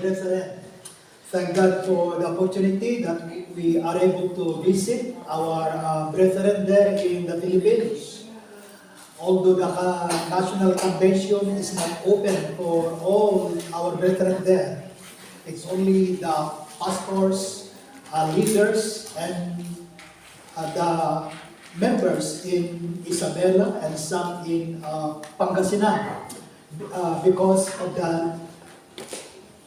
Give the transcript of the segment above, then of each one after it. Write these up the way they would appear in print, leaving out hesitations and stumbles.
brethren. Thank God for the opportunity that we are able to visit our brethren there in the Philippines. Although the National Convention is not open for all our brethren there, it's only the pastors, leaders, and the members in Isabela and some in Pangasinan because of the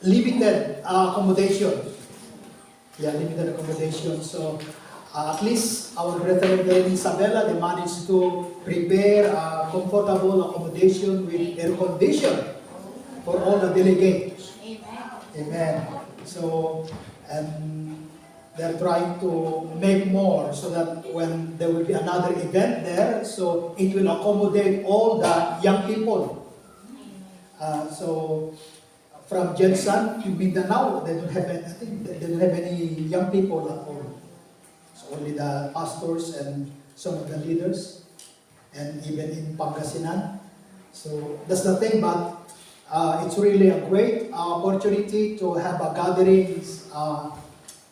limited accommodation. Yeah, limited accommodation. So at least our brethren there in Isabela, they managed to prepare a comfortable accommodation with air condition for all the delegates. Amen. So, they're trying to make more so that when there will be another event there, so it will accommodate all the young people. So from Jensen to Mindanao, they don't have any, I think they don't have any young people at all. So only the pastors and some of the leaders, and even in Pangasinan. So that's the thing, but it's really a great opportunity to have a gatherings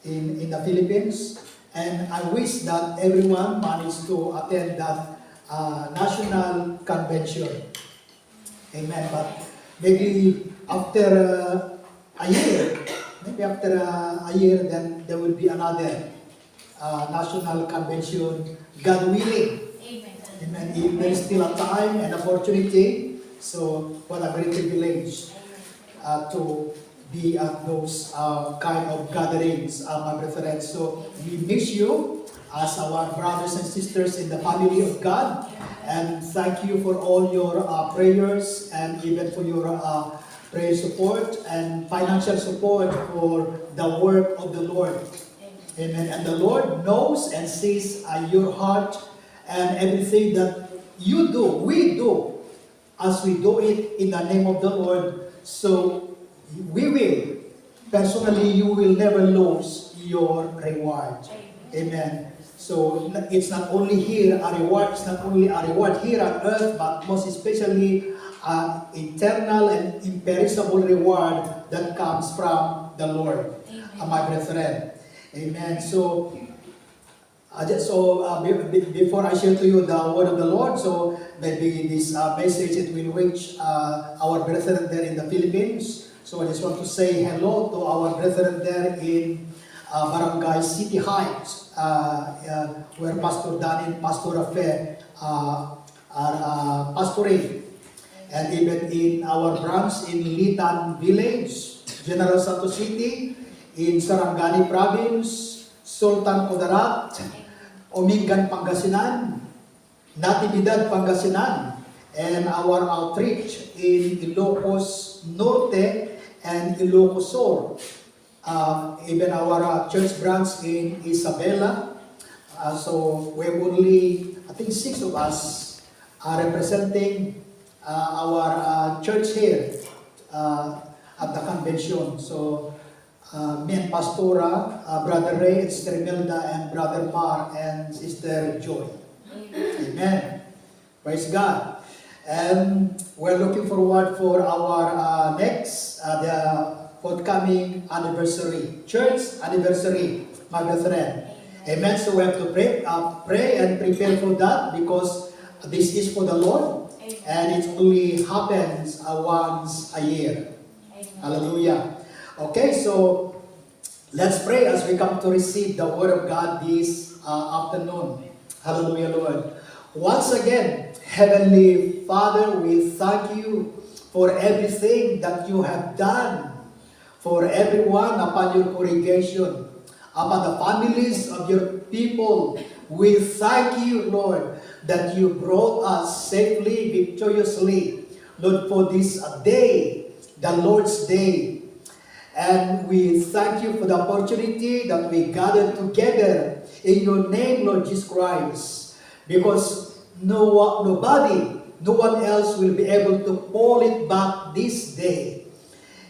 in the Philippines, and I wish that everyone managed to attend that national convention. Amen. But maybe after a year, then there will be another national convention, God willing. Amen. Amen. If there is still a time and opportunity, so what a great privilege to be at those kind of gatherings, my brethren. So we miss you as our brothers and sisters in the family of God, and thank you for all your prayers and even for your prayer support and financial support for the work of the Lord. Amen. And the Lord knows and sees your heart and everything that you do, we do, as we do it in the name of the Lord. So we will, personally, you will never lose your reward. Amen. So it's not only here a reward, it's not only a reward here on earth, but most especially an eternal and imperishable reward that comes from the Lord, my brethren. Amen. So, before I share to you the word of the Lord, so maybe this message it will reach our brethren there in the Philippines. So I just want to say hello to our brethren there in Barangay City Heights, where Pastor Dan and Pastor Rafe are pastoring. And even in our branch in Litan Village, General Santos City, in Sarangani Province, Sultan Kudarat, Omingan, Pangasinan, Natividad, Pangasinan, and our outreach in Ilocos Norte and Ilocos Sur. Even our church branch in Isabela. So we're only, I think 6 of us are representing our church here at the convention. So me and Pastora, Brother Ray, Sister Imelda, and Brother Mar, and Sister Joy. Amen. Praise God. And we're looking forward for our next, the forthcoming anniversary, church anniversary, my brethren. Amen. So we have to pray and prepare for that, because this is for the Lord, and it only happens once a year. Hallelujah. Okay, so let's pray as we come to receive the word of God this afternoon. Hallelujah, Lord. Once again, Heavenly Father, we thank you for everything that you have done for everyone upon your congregation, upon the families of your people. We thank you, Lord, that you brought us safely, victoriously, Lord, for this day, the Lord's Day. And we thank you for the opportunity that we gather together in your name, Lord Jesus Christ, because no one else will be able to pull it back this day.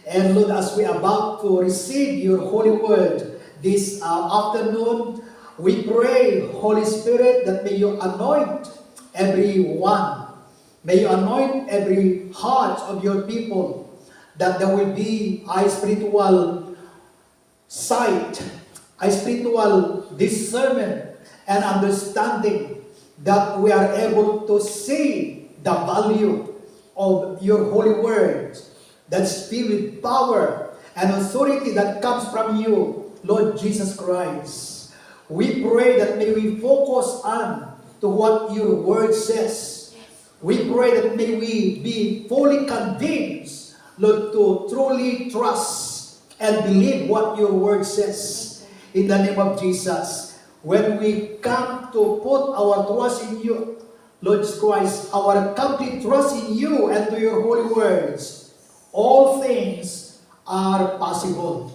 And Lord, as we are about to receive your holy word this afternoon, we pray, Holy Spirit, that may you anoint everyone. May you anoint every heart of your people, that there will be a spiritual sight, a spiritual discernment and understanding, that we are able to see the value of your holy words that's filled with power and authority that comes from you, Lord Jesus Christ. We pray that may we focus on to what your word says. We pray that may we be fully convinced, Lord, to truly trust and believe what your word says. In the name of Jesus, when we come to put our trust in you, Lord Jesus Christ, our complete trust in you and to your holy words, all things are possible.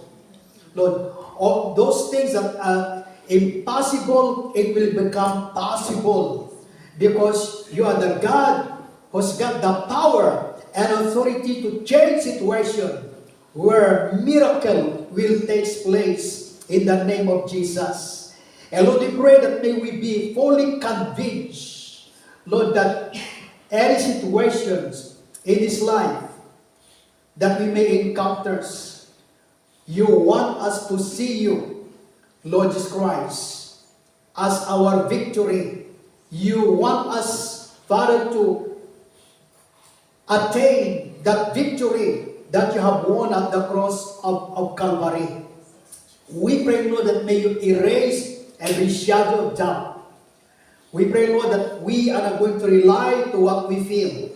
Lord, all those things that are impossible, it will become possible, because you are the God who's got the power and authority to change situation, where miracle will take place in the name of Jesus. And Lord, we pray that may we be fully convinced, Lord, that any situations in this life that we may encounter, you want us to see you, Lord Jesus Christ, as our victory. You want us, Father, to attain that victory that you have won at the cross of Calvary. We pray, Lord, that may you erase every shadow of doubt. We pray, Lord, that we are not going to rely to what we feel.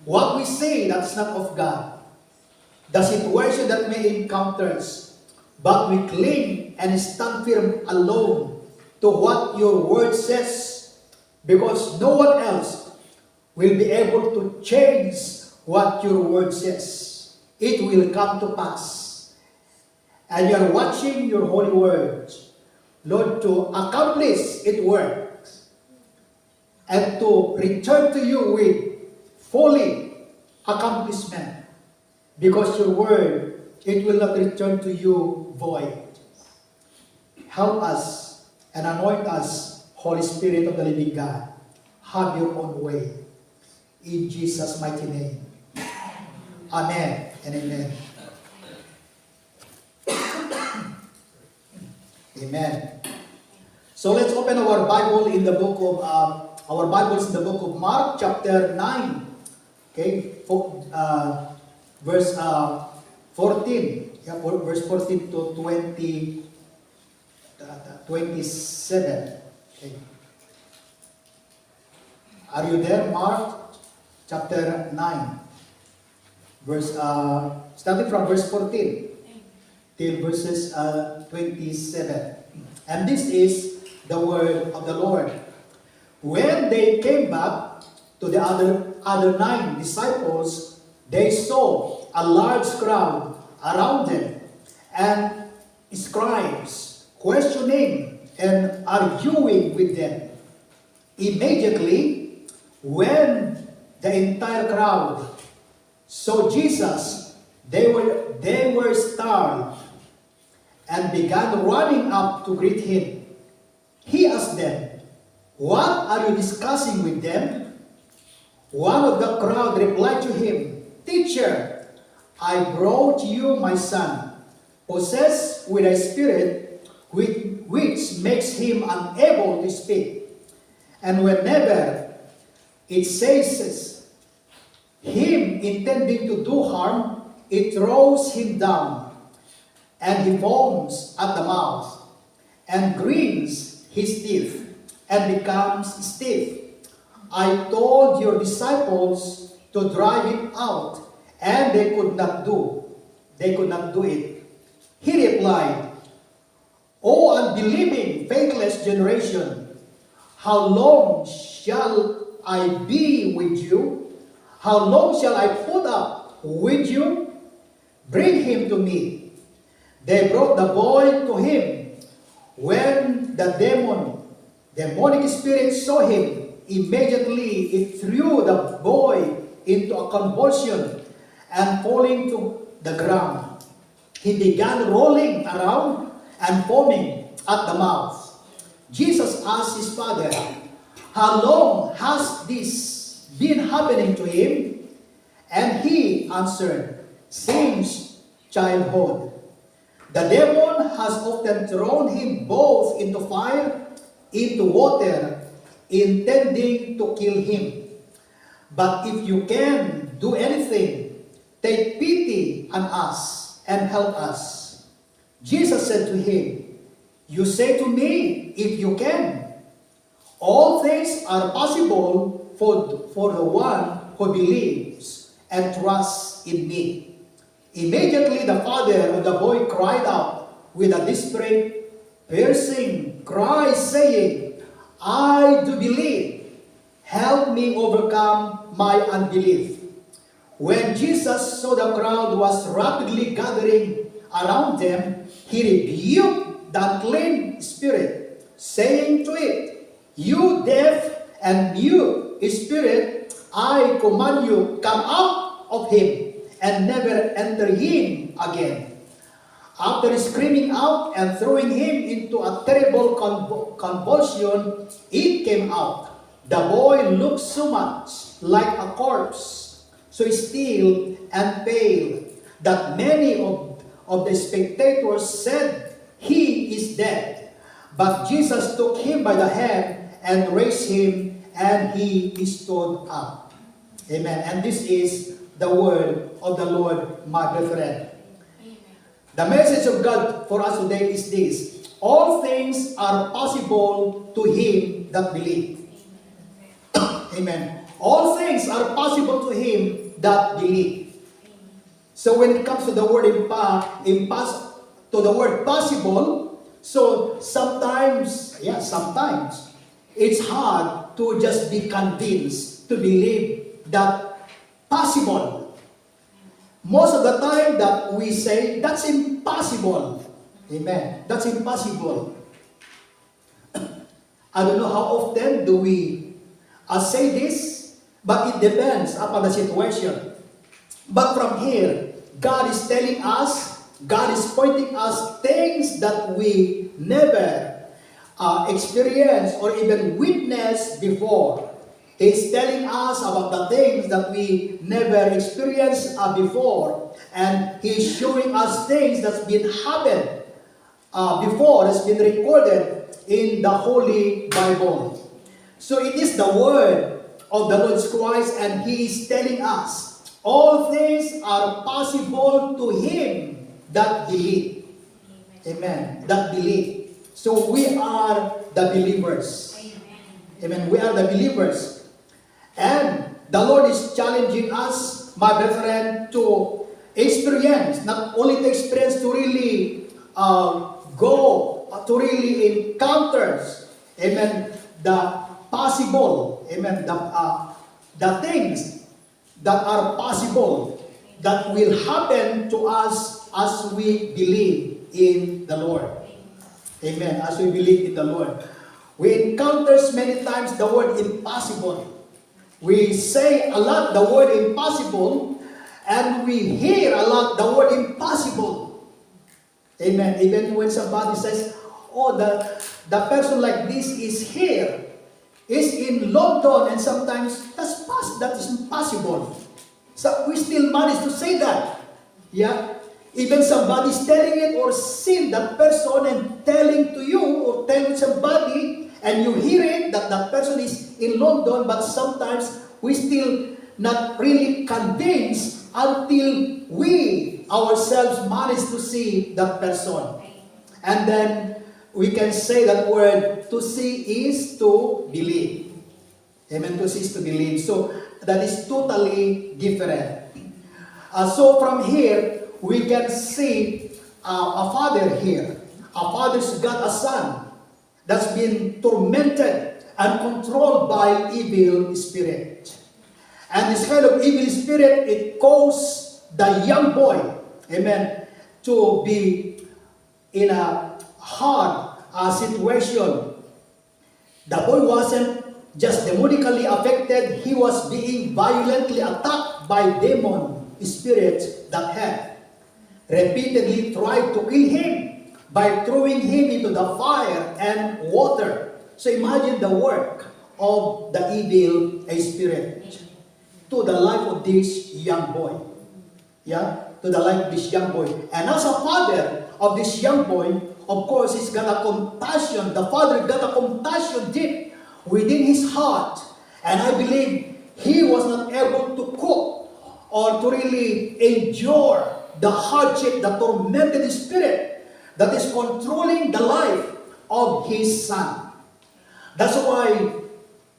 What we say, that's not of God. The situation that may encounter, but we cling and stand firm alone to what your word says, because no one else will be able to change what your word says. It will come to pass. And you are watching your holy words, Lord, to accomplish its works and to return to you with fully accomplishment. Because your word, it will not return to you void. Help us and anoint us, Holy Spirit of the living God. Have your own way. In Jesus' mighty name. Amen and amen. Amen. So let's open our Bible in the book of our Bibles in the book of Mark, chapter 9. Okay, verse 14. Yeah, verse 14 to 27. Okay. Are you there? Mark chapter 9. Verse starting from verse 14 till verses 27. And this is the word of the Lord. When they came back to the other 9 disciples, they saw a large crowd around them, and scribes questioning and arguing with them. Immediately, when the entire crowd saw Jesus, they were startled and began running up to greet him. He asked them, "What are you discussing with them?" One of the crowd replied to him, "Teacher, I brought you my son, possessed with a spirit which makes him unable to speak. And whenever it seizes him intending to do harm, it throws him down, and he foams at the mouth, and grinds his teeth, and becomes stiff. I told your disciples to drive it out, and they could not do it." He replied, "O unbelieving, faithless generation, how long shall I be with you? How long shall I put up with you? Bring him to me." They brought the boy to him. When the demonic spirit saw him, immediately it threw the boy into a convulsion, and falling to the ground, he began rolling around and foaming at the mouth. Jesus asked his father, "How long has this been happening to him?" And he answered, since childhood. The demon has often thrown him both into fire, into water, intending to kill him. But if you can do anything, take pity on us and help us. Jesus said to him, you say to me, if you can. All things are possible for the one who believes and trusts in me. Immediately the father of the boy cried out with a desperate, piercing cry, saying, I do believe. Help me overcome my unbelief. When Jesus saw the crowd was rapidly gathering around them, he rebuked the unclean spirit, saying to it, you deaf and mute spirit, I command you, come out of him and never enter him again. After screaming out and throwing him into a terrible convulsion, it came out. The boy looked so much like a corpse, so still and pale, that many of the spectators said, he is dead. But Jesus took him by the hand and raised him, and he stood up. Amen. And this is the word of the Lord, my brethren. The message of God for us today is this: all things are possible to him that believes. Amen. All things are possible to him that believes. So when it comes to the word possible, so sometimes it's hard to just be convinced to believe that possible. Most of the time that we say, that's impossible. Amen. That's impossible. I don't know how often do we say this, but it depends upon the situation. But from here, God is telling us, God is pointing us things that we never experienced or even witnessed before. He's telling us about the things that we never experienced before. And He's showing us things that's been happened before, that's been recorded in the Holy Bible. So it is the word of the Lord Christ, and He is telling us, all things are possible to Him that believe. Amen. That believe. So we are the believers. Amen. We are the believers. And the Lord is challenging us, my brethren, to experience, not only to experience, to really to really encounter, amen, the possible, amen, the things that are possible, that will happen to us as we believe in the Lord. Amen. As we believe in the Lord. We encounter many times the word impossible. We say a lot the word impossible, and we hear a lot the word impossible. Amen. Even when somebody says, oh, the person like this is here, is in London, and sometimes that is impossible. So we still manage to say that. Yeah. Even somebody's telling it, or seeing that person and telling to you, or telling somebody, and you hear it, that person is in London, but sometimes we still not really convinced until we ourselves manage to see that person. And then we can say that word, to see is to believe. Amen. To see is to believe. So that is totally different. So from here, we can see a father here. A father's got a son that's been tormented and controlled by evil spirit. And this kind of evil spirit, it caused the young boy, amen, to be in a hard situation. The boy wasn't just demonically affected, he was being violently attacked by demon spirits that had repeatedly tried to kill him by throwing him into the fire and water. So imagine the work of the evil spirit to the life of this young boy. Yeah? to the life of this young boy. And as a father of this young boy, of course, he's got a compassion. The father got a compassion deep within his heart. And I believe he was not able to cope or to really endure the hardship, the tormented spirit that is controlling the life of his son. That's why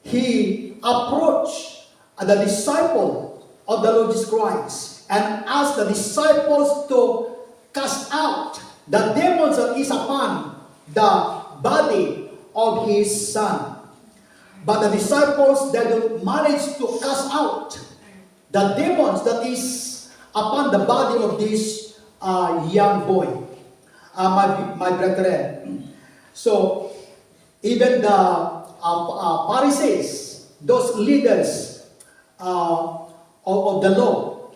he approached the disciple of the Lord Jesus Christ and asked the disciples to cast out the demons that is upon the body of his son. But the disciples, they don't manage to cast out the demons that is upon the body of this young boy, my brethren. So, even the Pharisees, those leaders of the law,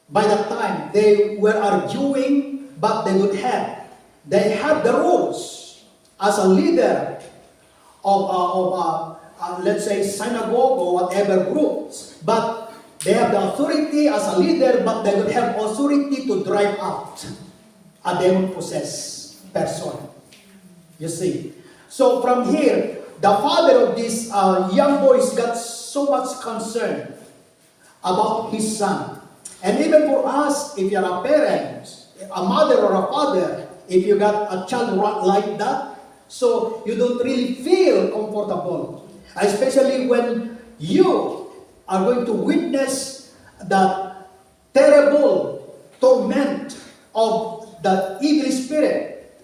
by that time, they were arguing, but they don't have. They have the rules as a leader of let's say, synagogue or whatever groups. But they have the authority as a leader, but they don't have authority to drive out a demon-possessed person. You see. So from here, the father of this young boy got so much concern about his son. And even for us, if you're a parent, a mother or a father, if you got a child like that, so you don't really feel comfortable. Especially when you are going to witness the terrible torment of the evil spirit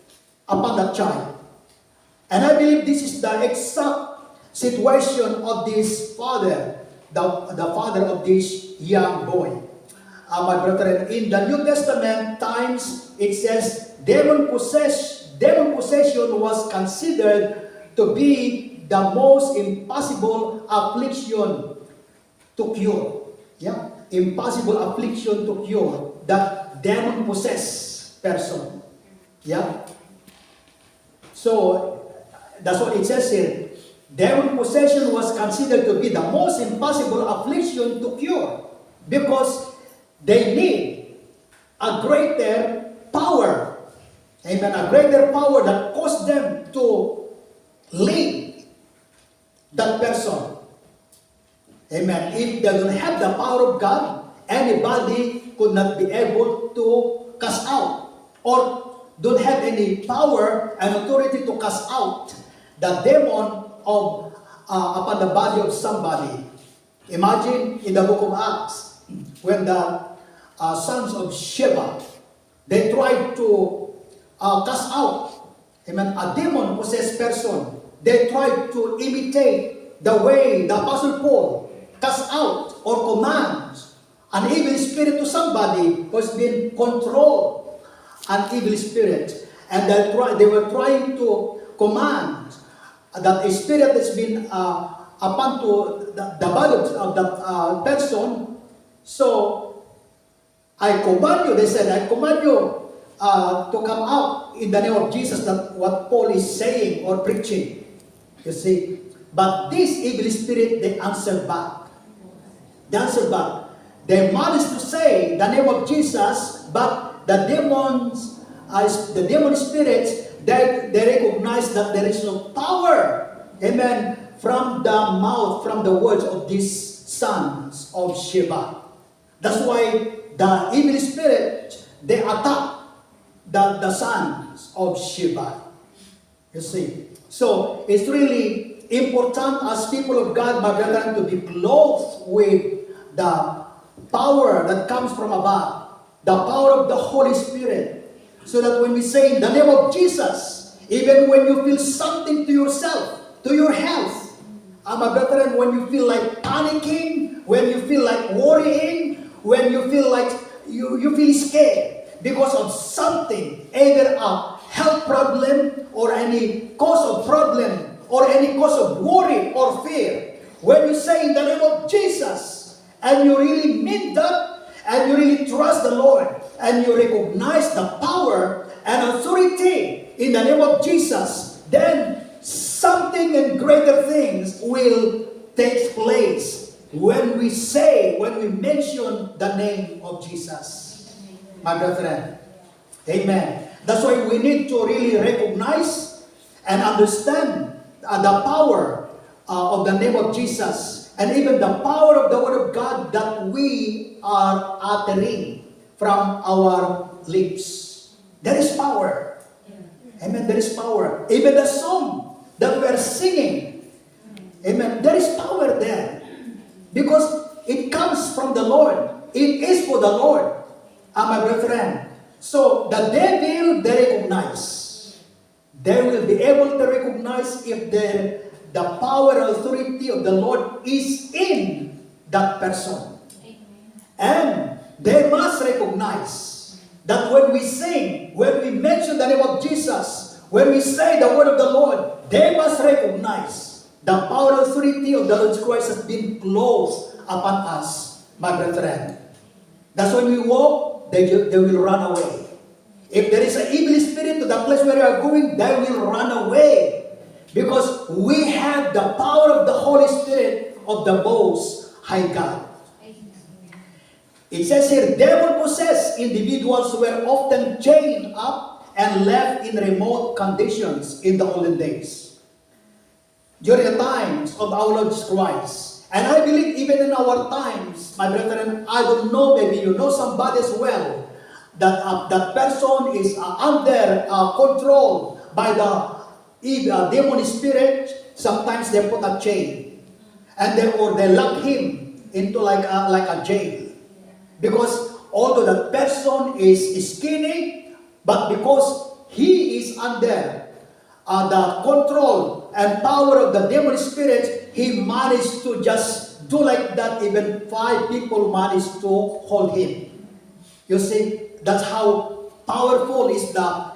upon that child. And I believe this is the exact situation of this father, the father of this young boy. My brethren, in the New Testament times, it says demon possession was considered to be the most impossible affliction to cure. Yeah, impossible affliction to cure that demon-possessed person. Yeah. So that's what it says here. Demon possession was considered to be the most impossible affliction to cure because they need a greater power. Amen. A greater power that caused them to lead that person. Amen. If they don't have the power of God, anybody could not be able to cast out or don't have any power and authority to cast out the demon of upon the body of somebody. Imagine in the book of Acts when the sons of Sheba, they tried to cast out, amen, a demon-possessed person. They tried to imitate the way the Apostle Paul cast out or commands an evil spirit to somebody who has been controlled an evil spirit. And they were trying to command that a spirit that's been upon to the body of the person. So, I command you, they said, I command you to come out in the name of Jesus. That's what Paul is saying or preaching. You see, but this evil spirit, they answered back. They answered back. They managed to say the name of Jesus, but the demons, the demon spirits, they recognize that there is no power, amen, from the mouth, from the words of these sons of Sheba. That's why the evil spirit, they attack the sons of Sheba. You see. So, it's really important as people of God, my brethren, to be clothed with the power that comes from above, the power of the Holy Spirit, so that when we say in the name of Jesus, even when you feel something to yourself, to your health, my brethren, when you feel like panicking, when you feel like worrying, when you feel like you feel scared because of something, either a health problem or any cause of problem or any cause of worry or fear, when you say in the name of Jesus and you really mean that and you really trust the Lord and you recognize the power and authority in the name of Jesus, then something and greater things will take place when we mention the name of Jesus. my brethren. Amen. That's why we need to really recognize and understand the power of the name of Jesus, and even the power of the Word of God that we are uttering from our lips. There is power. Amen. There is power. Even the song that we are singing, amen, there is power there. Because it comes from the Lord. It is for the Lord, my brethren. So the devil, they recognize. They will be able to recognize if the power and authority of the Lord is in that person. And they must recognize that when we sing, when we mention the name of Jesus, when we say the word of the Lord, they must recognize the power and authority of the Lord Christ has been closed upon us, my brethren. That's when we walk, they will run away. If there is an evil spirit to the place where you are going, they will run away. Because we have the power of the Holy Spirit of the Most High God. It says here, devil-possessed individuals were often chained up and left in remote conditions in the olden days, during the times of our Lord Jesus Christ. And I believe even in our times, my brethren, I don't know, maybe you know somebody as well, that that person is under control by the demon spirit. Sometimes they put a chain, and they lock him into like a jail. Because although that person is skinny, but because he is under the control and power of the demon spirit, he managed to just do like that. Even 5 people managed to hold him. You see, that's how powerful is the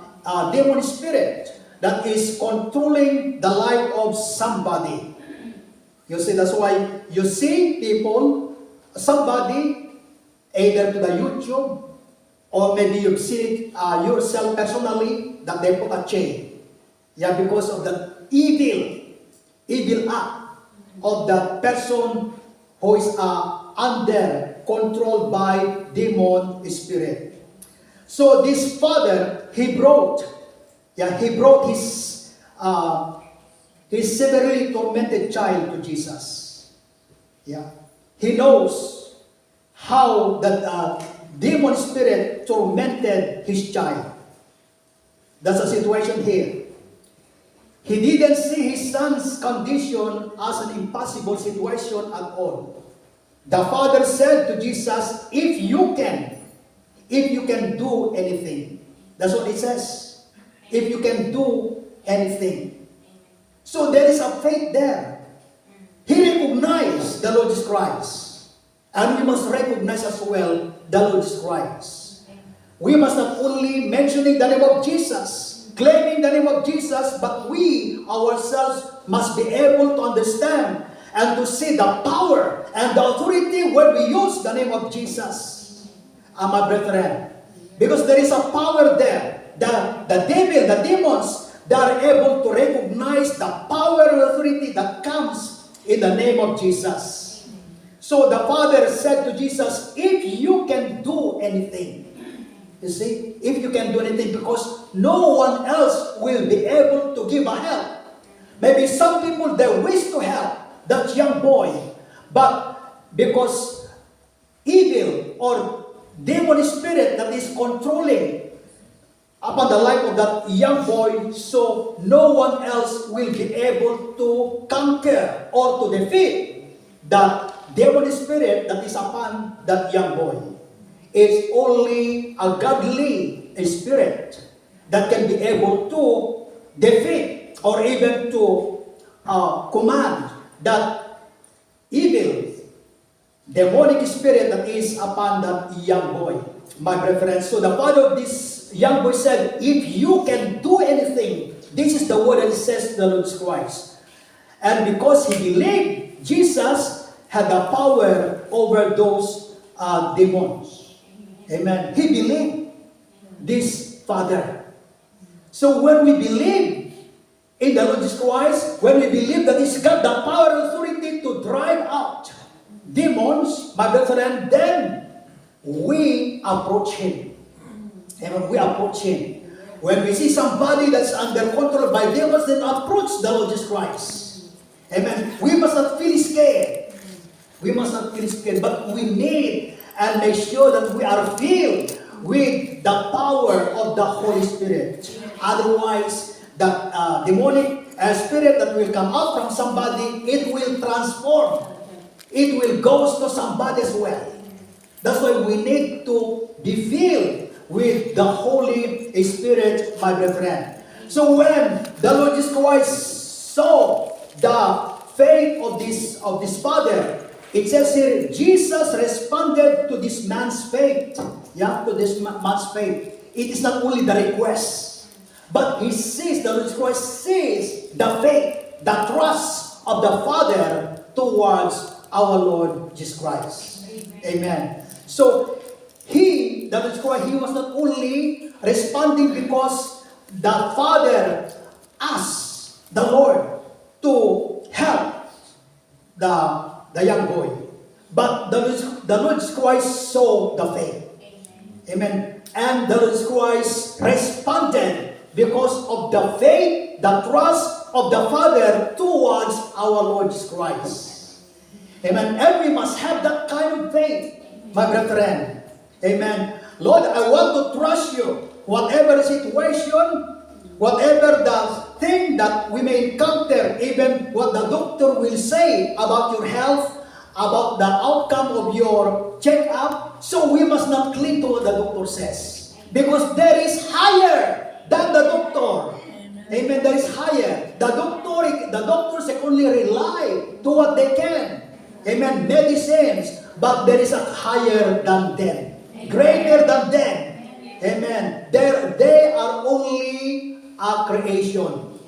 demon spirit that is controlling the life of somebody. You see, that's why you see people, somebody, either to the YouTube, or maybe you've seen it yourself personally, that they put a chain. Yeah, because of the evil act of the person who is under control by demon spirit. So this father, he brought his severely tormented child to Jesus. Yeah, he knows how that demon spirit tormented his child. That's the situation here. He didn't see his son's condition as an impossible situation at all. The father said to Jesus, if you can do anything. That's what it says. If you can do anything. So there is a faith there. He recognized the Lord Jesus Christ. And we must recognize as well the Lord Jesus Christ. We must not only mentioning the name of Jesus, claiming the name of Jesus, but we ourselves must be able to understand and to see the power and the authority when we use the name of Jesus, my brethren. Because there is a power there. The devil, the demons, they are able to recognize the power and authority that comes in the name of Jesus. So the father said to Jesus, if you can do anything, you see, if you can do anything, because no one else will be able to give a help. Maybe some people, they wish to help that young boy, but because evil or demon spirit that is controlling upon the life of that young boy, so no one else will be able to conquer or to defeat that demon spirit that is upon that young boy. It's only a godly spirit that can be able to defeat or even to command that evil demonic spirit that is upon that young boy, my brethren. So the father of this young boy said, if you can do anything, this is the word that says the Lord Christ. And because he believed, Jesus had the power over those demons. Amen. He believed this father. So when we believe in the Lord Jesus Christ, when we believe that He's got the power and authority to drive out demons, my brethren, then we approach Him. Amen. We approach Him. When we see somebody that's under control by devils, then approach the Lord Jesus Christ. Amen. We must not feel scared. We must not feel scared, but we need and make sure that we are filled with the power of the Holy Spirit. Otherwise, the demonic spirit that will come out from somebody, it will transform. It will go to somebody as well. That's why we need to be filled with the Holy Spirit, my brethren. So when the Lord Jesus Christ saw the faith of this father, it says here, Jesus responded to this man's faith. Yeah, to this man's faith. It is not only the request, but he sees, the Lord Jesus Christ sees the faith, the trust of the Father towards our Lord Jesus Christ. Amen. So, the Lord Jesus Christ, he was not only responding because the Father asked the Lord to help the young boy. But the Lord Jesus Christ saw the faith. Amen. And the Lord Jesus Christ responded because of the faith, the trust of the Father towards our Lord Jesus Christ. Amen. And we must have that kind of faith, my brethren. Amen. Lord, I want to trust you. Whatever situation, whatever the thing that we may encounter, even what the doctor will say about your health, about the outcome of your checkup, so we must not cling to what the doctor says. Because there is higher than the doctor. Amen. There is higher. The doctors can only rely to what they can. Amen. Medicines. But there is a higher than them. Greater than them. Amen. They are only a creation.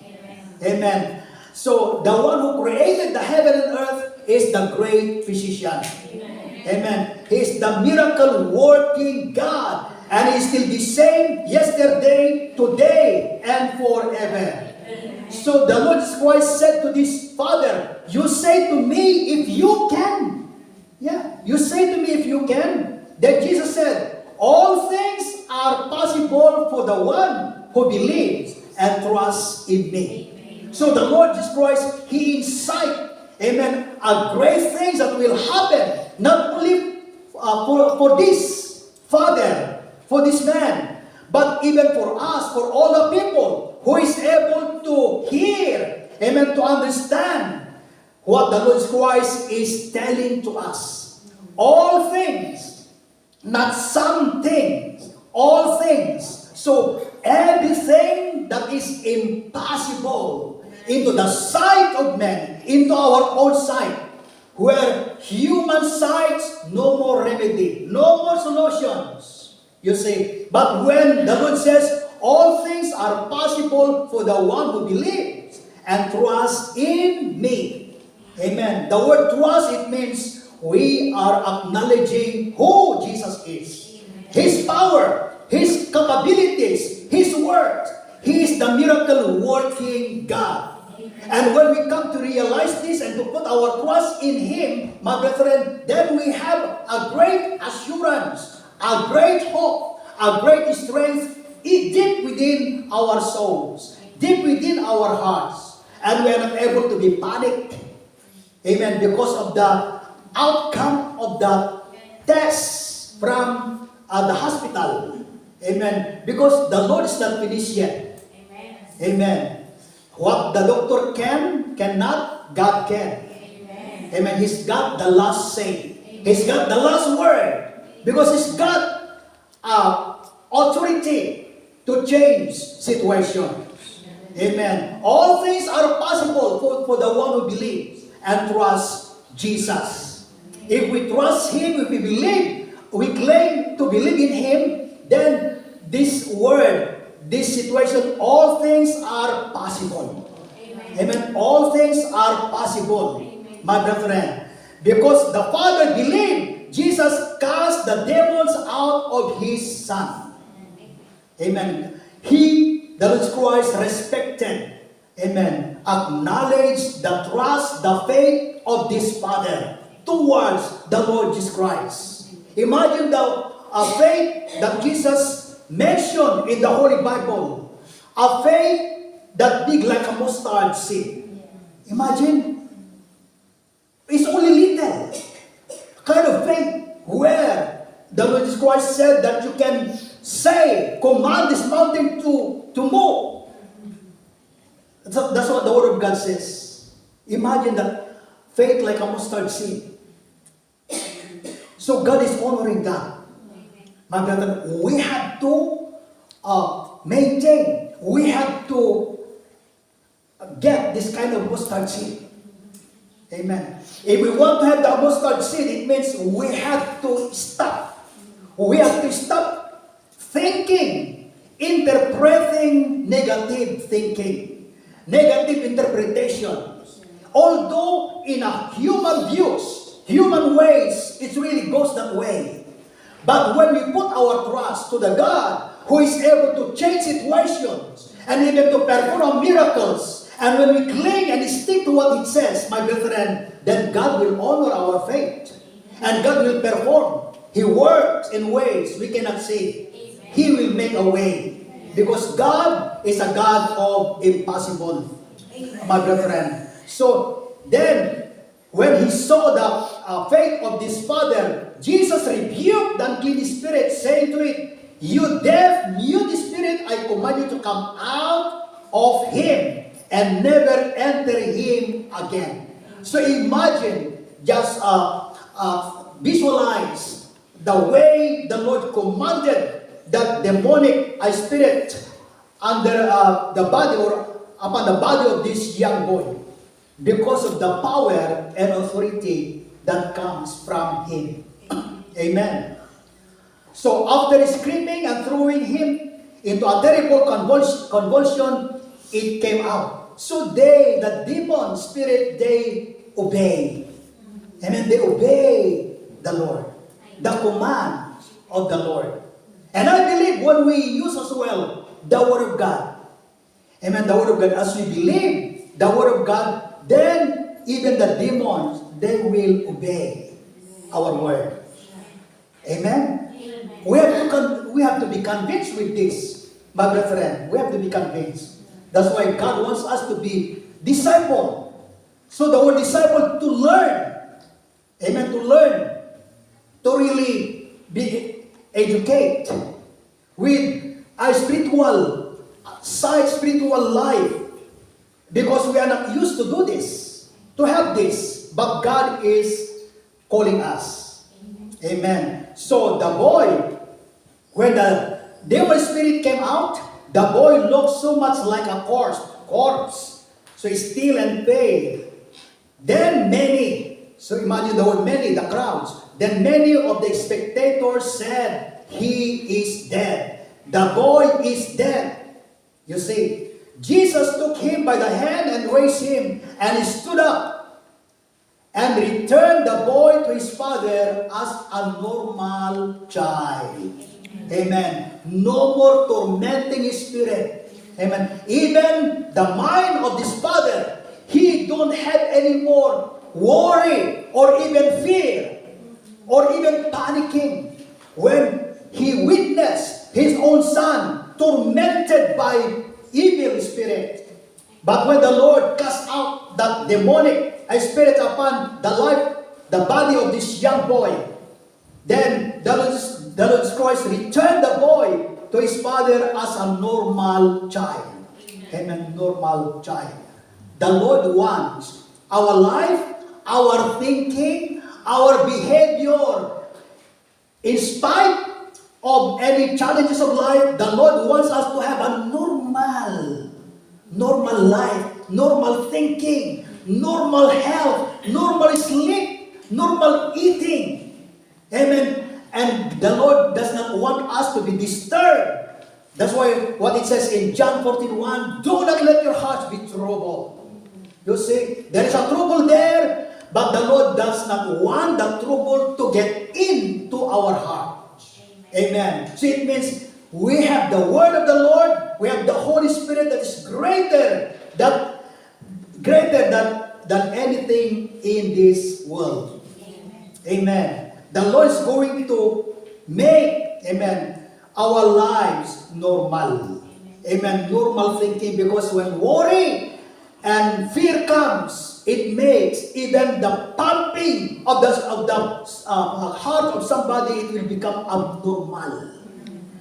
Amen. So the one who created the heaven and earth is the great physician. Amen. He is the miracle working God. And He is still the same yesterday, today, and forever. So the Lord Jesus Christ said to this father, you say to me if you can. Yeah, you say to me if you can. Then Jesus said, all things are possible for the one who believes and trusts in me. So the Lord Jesus Christ, He incite, amen, a great things that will happen, not only for this father, for this man, but even for us, for all the people who is able to hear, amen, to understand what the Lord Jesus Christ is telling to us. All things, not some things, all things. So everything that is impossible into the sight of men, into our own sight, where human sight, no more remedy, no more solutions. You see, but when the Lord says, all things are possible for the one who believes and trusts in me. Amen. The word trust, it means we are acknowledging who Jesus is. His power, His capabilities, His work. He is the miracle working God. And when we come to realize this and to put our trust in Him, my brethren, then we have a great assurance, a great hope, a great strength deep within our souls, deep within our hearts. And we are not able to be panicked. Amen. Because of the outcome of the test from the hospital. Amen. Because the Lord is not finished yet. Amen. Amen. What the doctor cannot, God can. Amen. Amen. He's got the last say. Amen. He's got the last word. Because He's got authority to change situations. Amen. All things are possible for the one who believes and trusts Jesus. If we trust Him, if we believe, we claim to believe in Him, then this word, this situation, all things are possible. Amen. All things are possible, my brethren. Because the Father believed, Jesus cast the devils out of His Son. Amen. He, the Lord Christ, respected, amen, acknowledged the trust, the faith of this Father towards the Lord Jesus Christ. Imagine the faith that Jesus mentioned in the Holy Bible. A faith that big like a mustard seed. Imagine, it's only little kind of faith where the Lord Jesus Christ said that you can say, command this mountain to move. That's what the Word of God says. Imagine that faith like a mustard seed. So God is honoring that. My brother, we have to maintain, we have to get this kind of mustard seed. Amen. If we want to have the mustard seed, it means we have to stop. We have to stop thinking, interpreting negative thinking, negative interpretations. Although in a human views, human ways, it really goes that way. But when we put our trust to the God who is able to change situations and even to perform miracles, and when we cling and stick to what it says, my brethren, then God will honor our faith. And God will perform. He works in ways we cannot see. He will make a way. Because God is a God of impossible, my brethren. So then, when he saw the faith of this father, Jesus rebuked the unclean spirit, saying to it, "You deaf, mute spirit, I command you to come out of him and never enter him again." So imagine, just visualize the way the Lord commanded that demonic spirit under the body or upon the body of this young boy, because of the power and authority that comes from him. Amen. So after screaming and throwing him into a terrible convulsion, it came out. So the demon spirit, they obey. Amen. They obey the Lord, the command of the Lord. And I believe when we use as well the Word of God, amen, the Word of God, as we believe the Word of God, then even the demons, they will obey our word. Amen? We have to be convinced with this, my brethren. We have to be convinced. That's why God wants us to be disciple. So the word disciple, to learn. Amen, to learn. To really be educate with a spiritual side, spiritual life. Because we are not used to do this, to have this. But God is calling us. Amen. So the boy, when the devil spirit came out, the boy looked so much like a corpse. So he's still and pale. Then many, so imagine the word many, the crowds. Then many of the spectators said, "He is dead. The boy is dead." You see, Jesus took him by the hand and raised him, and he stood up and returned the boy to his father as a normal child. Amen. No more tormenting spirit. Amen. Even the mind of this father, he don't have any more worry or even fear or even panicking when he witnessed his own son tormented by evil spirit. But when the Lord cast out that demonic spirit upon the life, the body of this young boy, then the Lord Christ returned the boy to his father as a normal child. Amen. Normal child. The Lord wants our life, our thinking, our behavior, in spite of any challenges of life, the Lord wants us to have a normal life, normal thinking, normal health, normal sleep, normal eating. Amen. And the Lord does not want us to be disturbed. That's why what it says in John 14:1, "Do not let your hearts be troubled." You see, there is a trouble there, but the Lord does not want the trouble to get into our heart. Amen. So it means we have the word of the Lord, we have the Holy Spirit that is greater than anything in this world. Amen. The Lord is going to make, amen, our lives normal. Amen. Normal thinking, because when worry and fear comes, it makes even the pumping of the heart of somebody, it will become abnormal.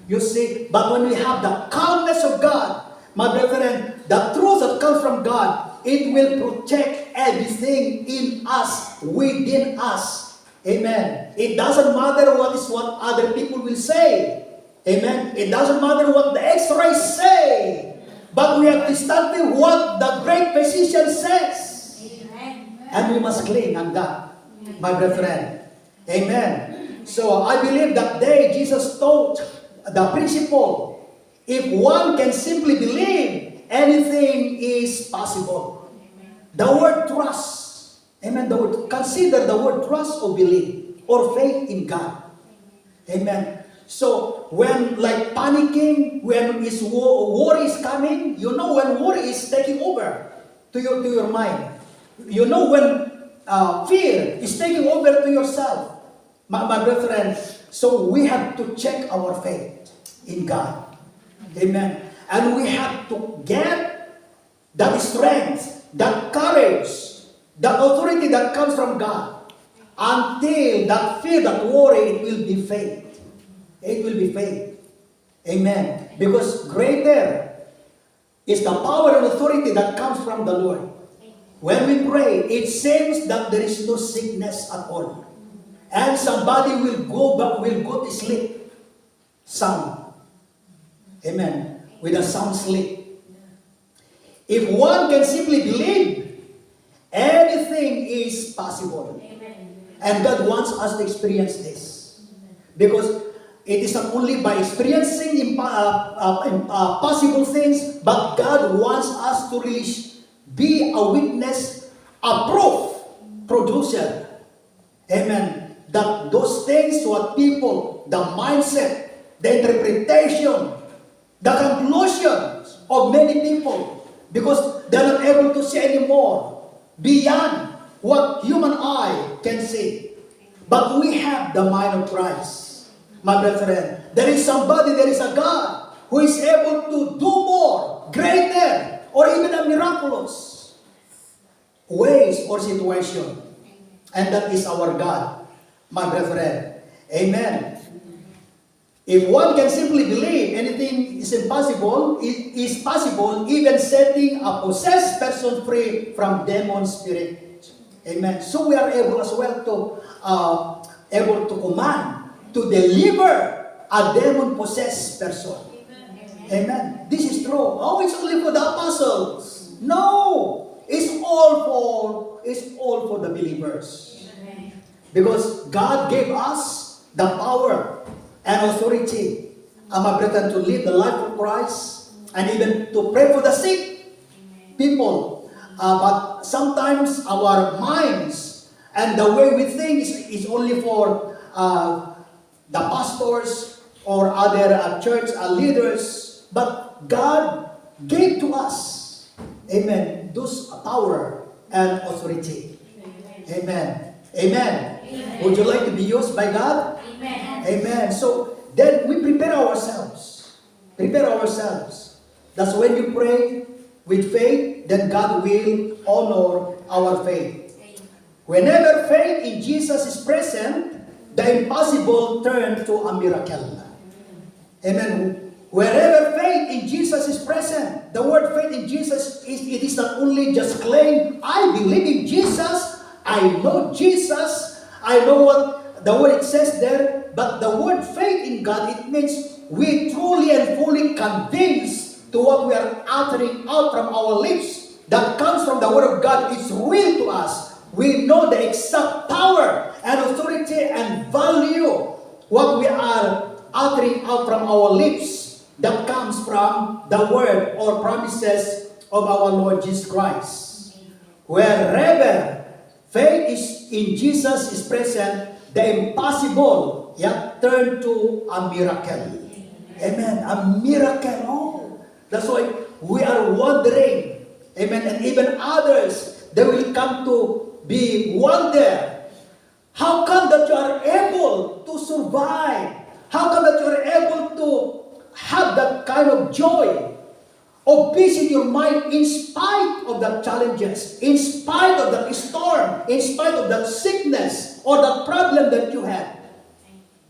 You see, but when we have the calmness of God, my brethren, the truth that comes from God, it will protect everything in us, within us. Amen. It doesn't matter what other people will say. Amen. It doesn't matter what the X-rays say. But we have to stand with what the great physician says. Amen. And we must cling on that, my brethren. Amen. So I believe that day Jesus taught the principle. If one can simply believe, anything is possible. The word trust. Amen. Consider the word trust or believe or faith in God. Amen. So when like panicking, when worry is coming, you know when worry is taking over to your mind. You know when fear is taking over to yourself, my brethren. So we have to check our faith in God. Amen. And we have to get that strength, that courage, that authority that comes from God. Until that fear, that worry, it will be faith. It will be faith. Amen. Because greater is the power and authority that comes from the Lord. When we pray, it seems that there is no sickness at all. And somebody will go to sleep. Sound. Amen. With a sound sleep. If one can simply believe, anything is possible. And God wants us to experience this. Because it is not only by experiencing possible things, but God wants us to really be a witness, a proof producer. Amen. That those things, what people, the mindset, the interpretation, the conclusions of many people, because they're not able to see anymore beyond what human eye can see. But we have the mind of Christ. My brethren, there is a God who is able to do more, greater, or even a miraculous ways or situation. And that is our God, my brethren. Amen. If one can simply believe anything is impossible, it is possible, even setting a possessed person free from demon spirit. Amen. So we are able as well to command, to deliver a demon-possessed person. Amen. This is true. Oh, it's only for the apostles. No, it's all for the believers. Because God gave us the power and authority, my brethren, to live the life of Christ and even to pray for the sick people. But sometimes our minds and the way we think is only for the pastors or other church leaders, but God gave to us, amen, those power and authority. Amen. Amen. Amen. Would you like to be used by God? Amen. Amen. So then we prepare ourselves. Prepare ourselves. That's when you pray with faith, then God will honor our faith. Whenever faith in Jesus is present, the impossible turns to a miracle. Amen. Wherever faith in Jesus is present, the word faith in Jesus, it is not only just claim, I believe in Jesus, I know Jesus, I know what the word it says there, but the word faith in God, it means we truly and fully convinced to what we are uttering out from our lips that comes from the word of God. It's real to us. We know the exact power and authority and value what we are uttering out from our lips that comes from the word or promises of our Lord Jesus Christ. Wherever faith is in Jesus is present, the impossible turn to a miracle. Amen. A miracle. Oh, that's why we are wondering. Amen. And even others, they will come to be wonder. How come that you are able to survive How come that you're able to have that kind of joy of peace in your mind in spite of the challenges, in spite of the storm, in spite of that sickness or that problem that you have?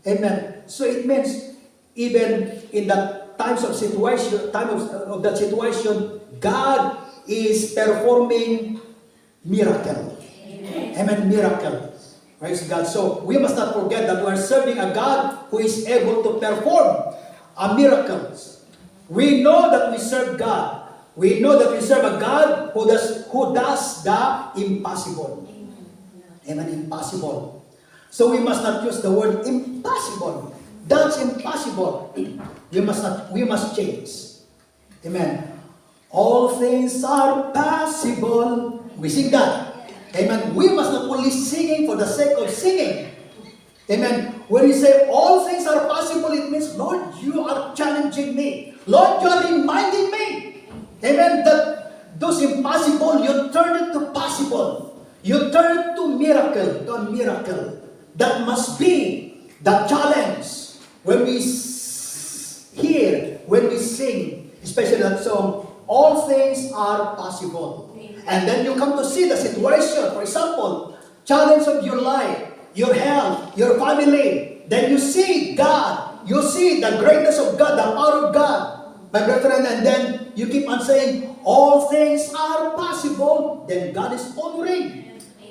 Amen. So it means even in that times of situation, of that situation, God is performing miracle. Amen. Miracle. Praise God. So we must not forget that we are serving a God who is able to perform miracles. We know that we serve God. We know that we serve a God who does the impossible. Amen. Impossible. So we must not use the word impossible. That's impossible. We must change. Amen. All things are possible. We sing that. Amen. We must not only singing for the sake of singing. Amen. When you say all things are possible, it means, Lord, you are challenging me. Lord, you are reminding me. Amen. That those impossible, you turn it to possible. You turn it to miracle, to a miracle. That must be the challenge when we hear, when we sing, especially that song, all things are possible. And then you come to see the situation. For example, challenge of your life, your health, your family. Then you see God. You see the greatness of God, the power of God. My brethren, and then you keep on saying, all things are possible. Then God is honoring.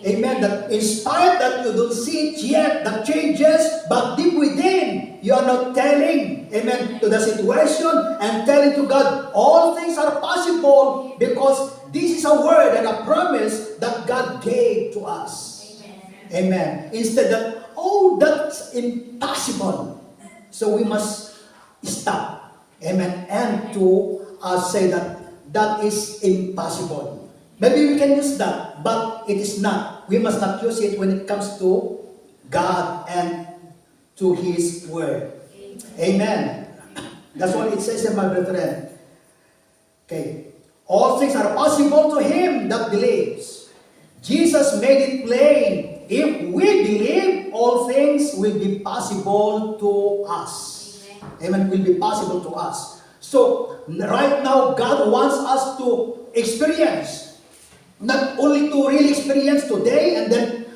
Amen. That in spite that you don't see it yet, the changes, but deep within, you are not telling, amen, to the situation and telling to God, all things are possible because this is a word and a promise that God gave to us. Amen. Instead that, oh, that's impossible. So we must stop. Amen. And to say that that is impossible. Maybe we can use that, but it is not. We must not use it when it comes to God and to His Word. Amen. That's what it says in my brethren. Okay. All things are possible to him that believes. Jesus made it plain. If we believe, all things will be possible to us. Amen. Will be possible to us. So, right now, God wants us to experience. Not only to really experience today and then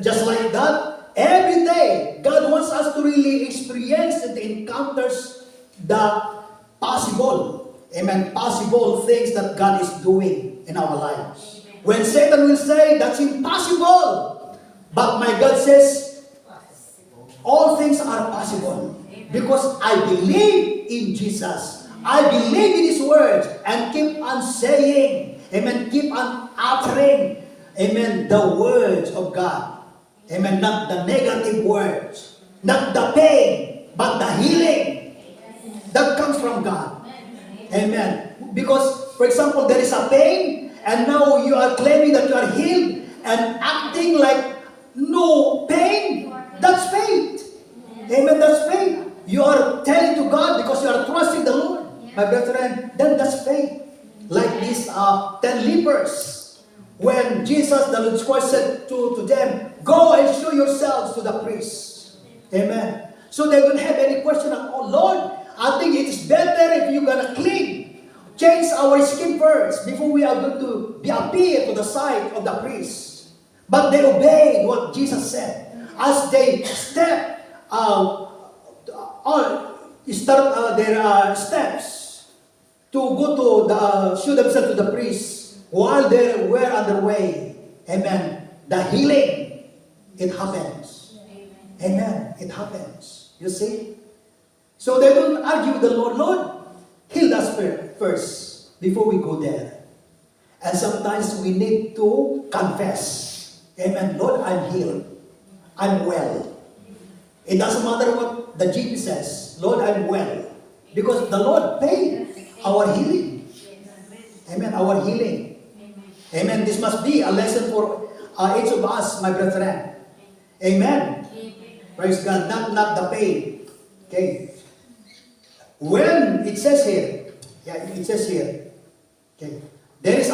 just like that, every day, God wants us to really experience and encounters the possible, amen, possible things that God is doing in our lives. When Satan will say, that's impossible, but my God says, all things are possible because I believe in Jesus. I believe in His words and keep on saying, amen, keep on uttering, amen, the words of God. Amen, not the negative words, not the pain, but the healing that comes from God. Amen. Because, for example, there is a pain, and now you are claiming that you are healed and acting like no pain. That's faith. Amen, that's faith. You are telling to God because you are trusting the Lord. My brethren, then that's faith. Like these 10 lepers. When Jesus, the Lord Christ, said to them, go and show yourselves to the priests. Amen. So they don't have any question at all. Lord, I think it is better if you're going to clean. Change our skin first before we are going to be appear to the sight of the priests. But they obeyed what Jesus said. As they start their steps to go to show themselves to the priests while they were on their way. Amen. The healing, it happens. Amen. It happens. You see? So they don't argue with the Lord. Lord, heal us first before we go there. And sometimes we need to confess. Amen. Lord, I'm healed. I'm well. It doesn't matter what the GP says. Lord, I'm well. Because the Lord paid our healing. Amen. Our healing. Amen. This must be a lesson for each of us, my brethren. Amen. Praise God. Not the pain. Okay. When it says here, okay, there is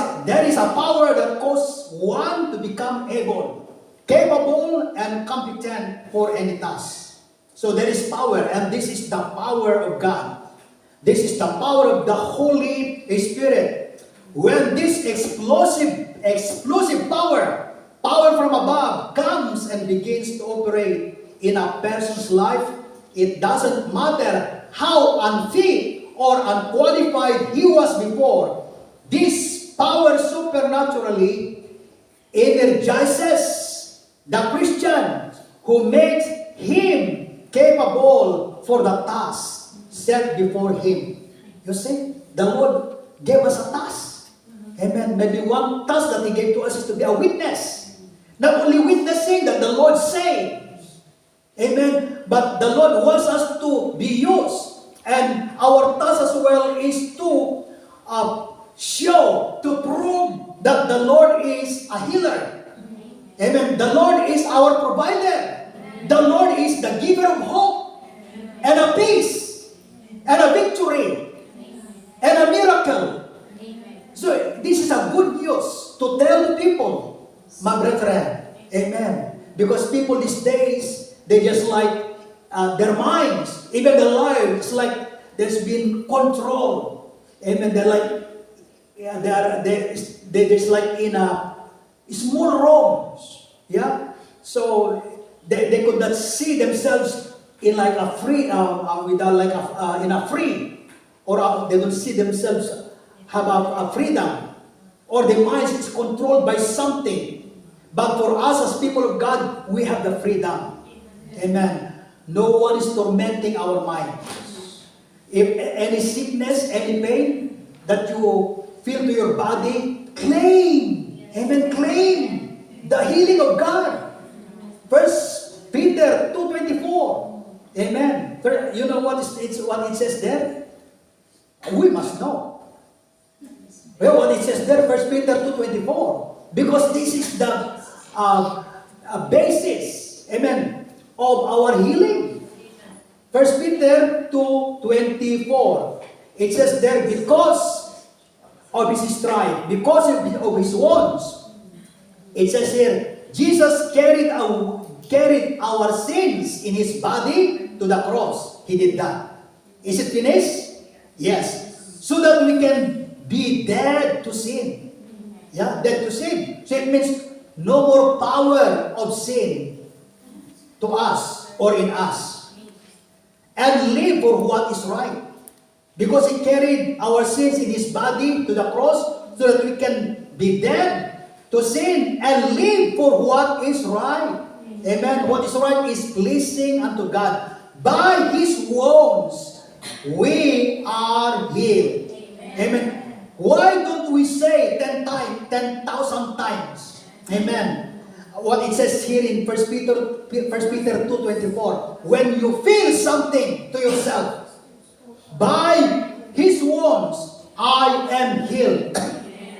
a power that causes one to become able, capable, and competent for any task. So there is power, and this is the power of God. This is the power of the Holy Spirit. When this explosive power from above comes and begins to operate in a person's life, it doesn't matter how unfit or unqualified he was before. This power supernaturally energizes the Christian who makes him capable for the task set before him. You see, the Lord gave us a task. Amen. Maybe one task that He gave to us is to be a witness. Not only witnessing that the Lord saves. Amen. But the Lord wants us to be used. And our task as well is to show, to prove that the Lord is a healer. Amen. The Lord is our provider. The Lord is the giver of hope and a peace and a victory and a miracle. So this is a good news to tell the people, my brethren. Amen. Because people these days, they just like their minds, even their lives, like there's been control. Amen. They're like, yeah, they're just like in a small rooms. Yeah. So they could not see themselves in like a free, without like in a free, or they don't see themselves have a freedom, or their minds is controlled by something. But for us as people of God, we have the freedom. Amen. No one is tormenting our minds. If any sickness, any pain that you feel to your body, claim. Amen. Claim the healing of God. First Peter 2:24. Amen. You know what it says there? We must know. Well, what it says there, First Peter 2:24. Because this is the basis, amen, of our healing. First Peter 2:24. It says there, because of His stripe, because of His wounds. It says here, Jesus carried our sins in His body to the cross. He did that. Is it finished? Yes. So that we can be dead to sin. Yeah, dead to sin. So it means no more power of sin to us or in us. And live for what is right. Because He carried our sins in His body to the cross so that we can be dead to sin and live for what is right. Amen. What is right is pleasing unto God. By His wounds, we are healed. Amen. Why don't we say 10,000 times? Amen. What it says here in 1 Peter 2:24. When you feel something to yourself, by His wounds, I am healed.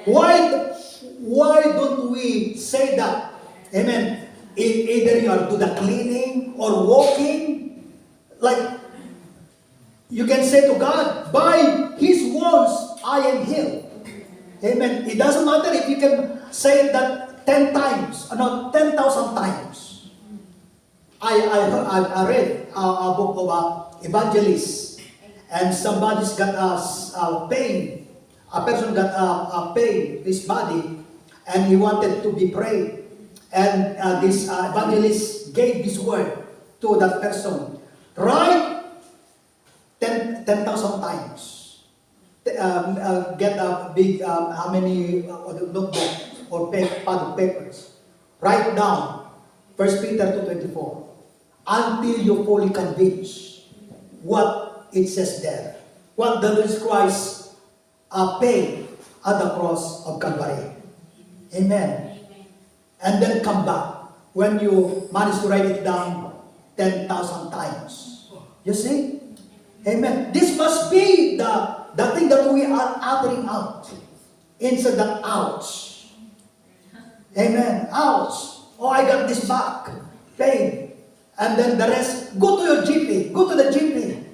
Why don't we say that? Amen. Either you are do the cleaning or walking, like you can say to God, by His wounds I am healed. Amen. It doesn't matter if you can say that 10 times, not 10,000 times. I read a book of evangelists, and somebody's got a pain. A person got a pain in his body, and he wanted to be prayed. And this evangelist gave this word to that person. Write 10,000 times. Get a big, how many notebook or pad of papers. Write down 1 Peter 2:24 until you fully convinced what it says there. What the Lord Christ paid at the cross of Calvary. Amen. And then come back when you manage to write it down 10,000 times. You see? Amen. This must be the thing that we are uttering out. Instead of ouch. Amen. Ouch. Oh, I got this back. Pain. And then the rest, go to your GP. Go to the GP.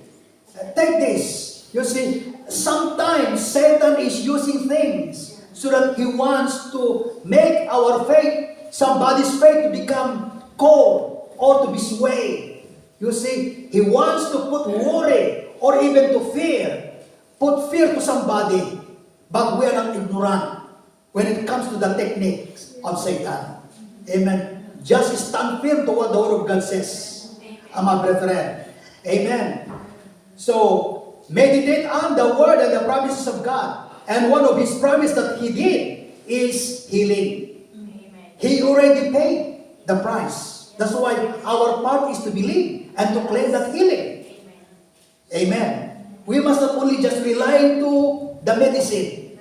Take this. You see, sometimes Satan is using things so that he wants to make our faith, somebody's faith, to become cold or to be swayed. You see, he wants to put worry or even to fear. Put fear to somebody. But we are not ignorant when it comes to the techniques of Satan. Amen. Just stand firm to what the Word of God says. My brethren. Amen. So, meditate on the Word and the promises of God. And one of His promises that He did is healing. Amen. He already paid the price. That's why our part is to believe and to claim that healing. Amen. We must not only just rely to the medicine.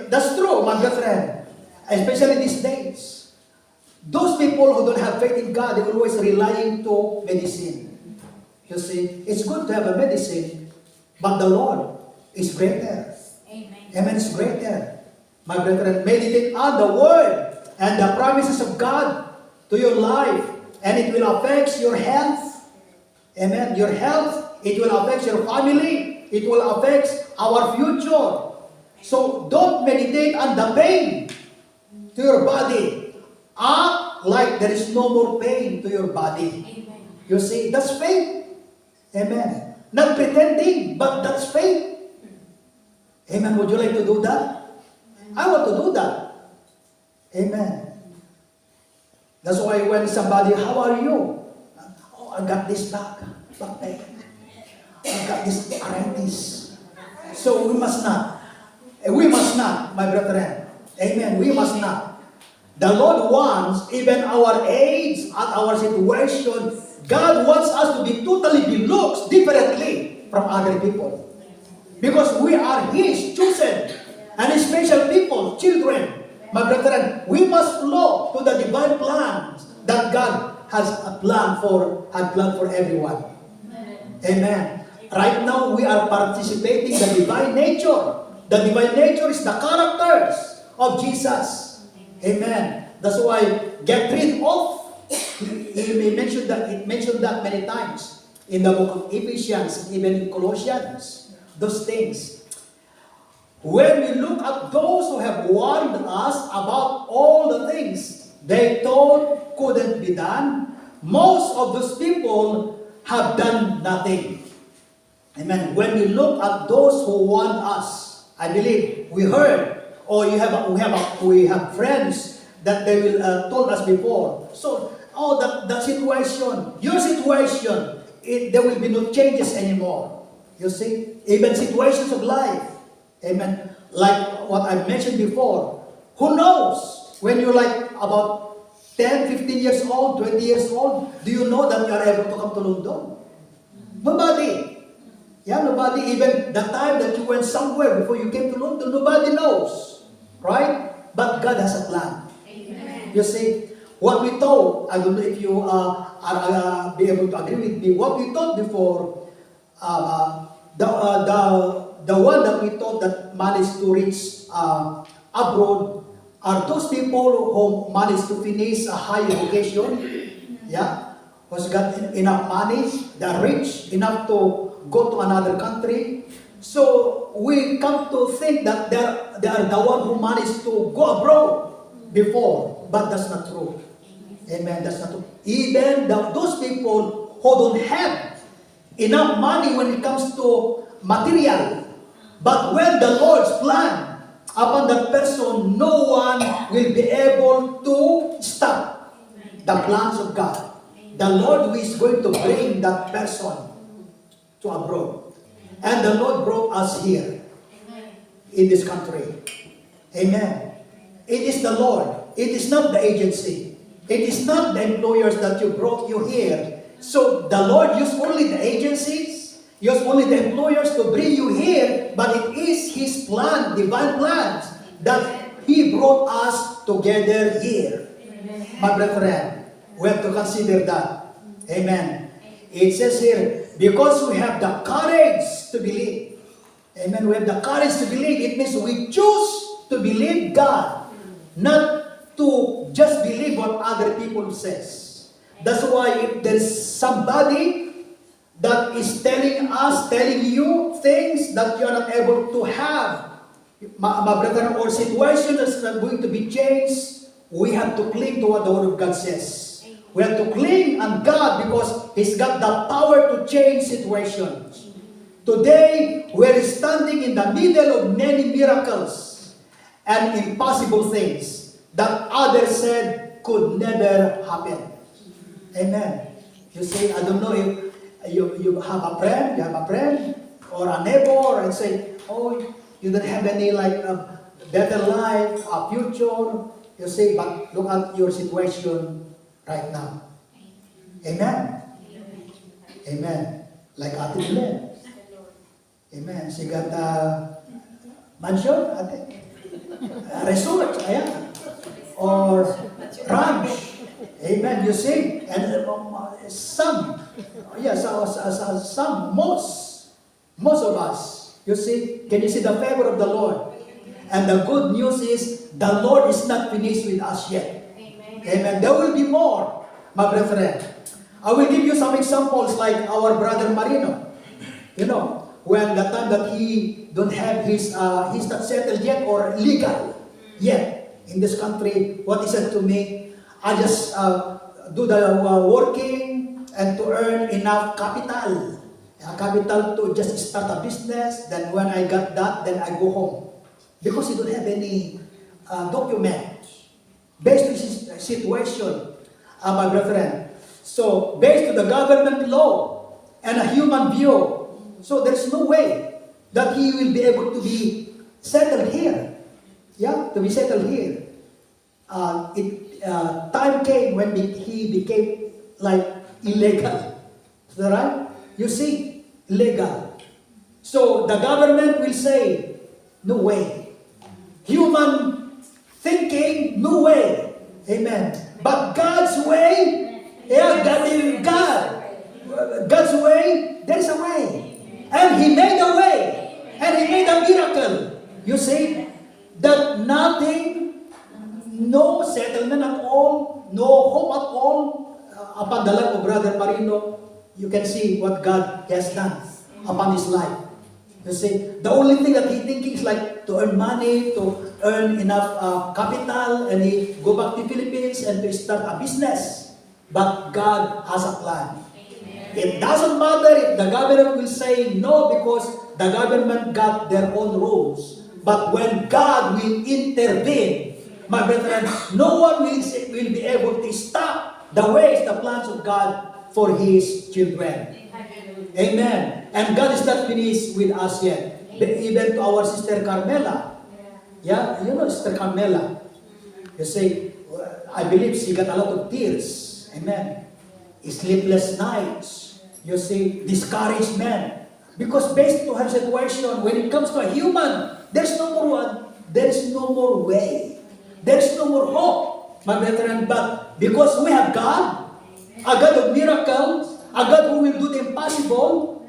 That's true, my brethren. Especially these days. Those people who don't have faith in God, they always relying to medicine. You see, it's good to have a medicine, but the Lord is greater. Amen. Amen, it's greater. My brethren, meditate on the Word and the promises of God to your life, and it will affect your health. Amen. Your health, it will affect your family, it will affect our future. So don't meditate on the pain to your body. Act like there is no more pain to your body. Amen. You see, that's faith. Amen. Not pretending, but that's faith. Amen. Would you like to do that? I want to do that. Amen. That's why when somebody, how are you? Oh, I got this back pain. I got this arthritis. So we must not. We must not, my brethren. Amen. We must not. The Lord wants, even our age and our situation, God wants us to be totally looked differently from other people. Because we are His chosen and His special people, children. My brethren, we must flow to the divine plans that God has a plan for everyone. Amen. Right now, we are participating in the divine nature. The divine nature is the characters of Jesus. Amen. That's why get rid of. He mentioned that many times in the book of Ephesians, even in Colossians. Those things. When we look at those who have warned us about all the things they thought couldn't be done, most of those people have done nothing. Amen. When we look at those who warned us, I believe we heard, or we have friends that they will told us before. So, the situation, your situation, there will be no changes anymore. You see, even situations of life. Amen. Like what I mentioned before. Who knows? When you're like about 10, 15 years old, 20 years old, do you know that you are able to come to London? Nobody. Yeah, nobody. Even the time that you went somewhere before you came to London, nobody knows. Right? But God has a plan. Amen. You see, what we thought, I don't know if you are be able to agree with me, what we thought before, the one that we thought that managed to reach abroad are those people who managed to finish a high education, yeah, who's got enough money, they're rich enough to go to another country. So we come to think that they are the one who managed to go abroad before, but that's not true. Amen. That's not true. Even those people who don't have enough money when it comes to material, but when the Lord's plan upon that person, no one will be able to stop the plans of God. The Lord is going to bring that person to abroad. And the Lord brought us here in this country. Amen. It is the Lord. It is not the agency. It is not the employers that brought you here. So the Lord used only the agencies, used only the employers to bring you here, but it is His plan, divine plans, that He brought us together here. My brethren, we have to consider that. Amen. It says here, because we have the courage to believe. Amen. We have the courage to believe. It means we choose to believe God, not to just believe what other people says. That's why if there's somebody that is telling you things that you are not able to have, my brethren, or situations that's not going to be changed, we have to cling to what the Word of God says. We have to cling on God because He's got the power to change situations. Today, we're standing in the middle of many miracles and impossible things that others said could never happen. Amen. You say, I don't know if you have a friend or a neighbor and say, oh, you don't have any like a better life, a future. You say, but look at your situation right now. Amen. Amen. Like Ate Glenn. Amen. She got a mansion, Ate. A resort, ayan. Or ranch. Amen. You see? And some, yes, most of us, you see, can you see the favor of the Lord? And the good news is, the Lord is not finished with us yet. Amen. Amen. There will be more, my brethren. I will give you some examples like our brother Marino. You know, when the time that he don't have his, he's not settled yet or legal yet in this country, what he said to me, I just do the working and to earn enough capital. Capital to just start a business. Then when I got that, then I go home. Because he don't have any documents. Based on his situation, my brethren. So, based on the government law and a human view, so there's no way that he will be able to be settled here. Yeah, to be settled here. Time came when he became like illegal. Is that right? You see, illegal. So the government will say, no way. Human thinking, no way. Amen. But God's way, yeah, God's way, there is a way. And He made a way. And He made a miracle. You see, that nothing, no settlement at all, no hope at all, upon the life of Brother Marino, you can see what God has done upon his life. You see, the only thing that he thinking is like to earn money, to earn enough capital, and he go back to Philippines and to start a business. But God has a plan. Amen. It doesn't matter if the government will say no because the government got their own rules. But when God will intervene, my brethren, no one will be able to stop the ways, the plans of God for His children. Amen. And God is not finished with us yet. Even to our sister Carmela. Yeah, you know Sister Carmela. You say, I believe she got a lot of tears. Amen. Sleepless nights. You see, discouragement. Because based on her situation, when it comes to a human, there's no more way. There's no more hope, my brethren. But because we have God, a God of miracles, a God who will do the impossible,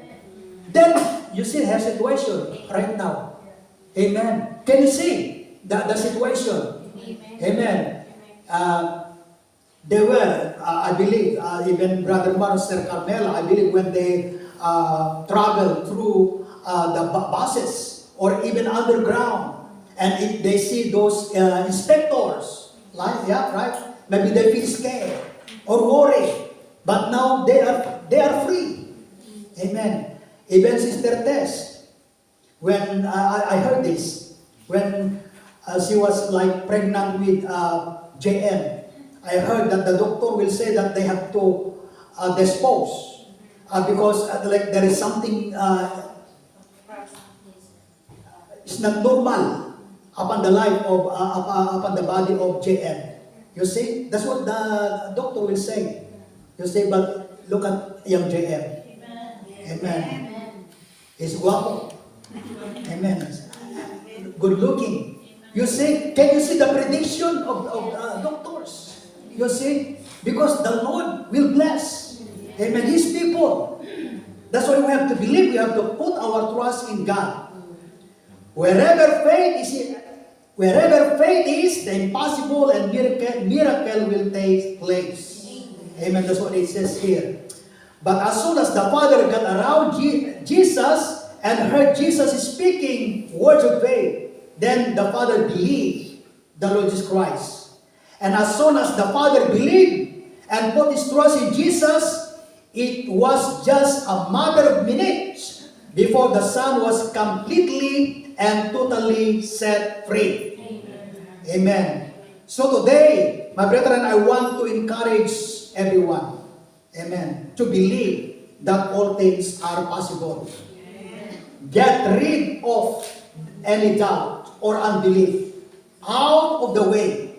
then you see her situation right now. Amen. Can you see the situation? Amen. They were, I believe, even Brother Marcos and Carmela, I believe when they travel through the buses or even underground, and if they see those inspectors, like, yeah, right? Maybe they feel scared or worried. But now they are free. Amen. Even Sister Tess, when I heard this, when she was like pregnant with JM, I heard that the doctor will say that they have to dispose because like there is something it's not normal upon the life of upon the body of JM. You see, that's what the doctor will say. You say, but look at young JM. Amen. Amen. He's guapo. Amen. Good looking. You see, can you see the prediction of doctors? You see, because the Lord will bless. Amen. His people. That's why we have to believe. We have to put our trust in God. Wherever faith is, the impossible and miracle will take place. Amen. That's what it says here. But as soon as the Father got around Jesus and heard Jesus speaking words of faith, then the Father believed the Lord Jesus Christ. And as soon as the Father believed and put his trust in Jesus, it was just a matter of minutes before the son was completely and totally set free. Amen. So today, my brethren, I want to encourage everyone, amen, to believe that all things are possible. Get rid of any doubt or unbelief out of the way.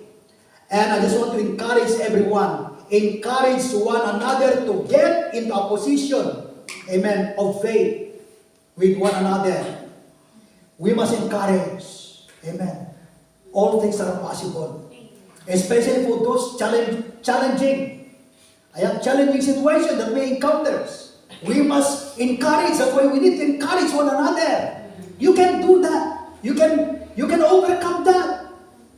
And I just want to encourage everyone, encourage one another to get into a position, amen, of faith with one another. We must encourage, amen. All things are possible. Especially for those challenging situations that we encounter. We must encourage, that's why we need to encourage one another. You can do that. You can overcome that.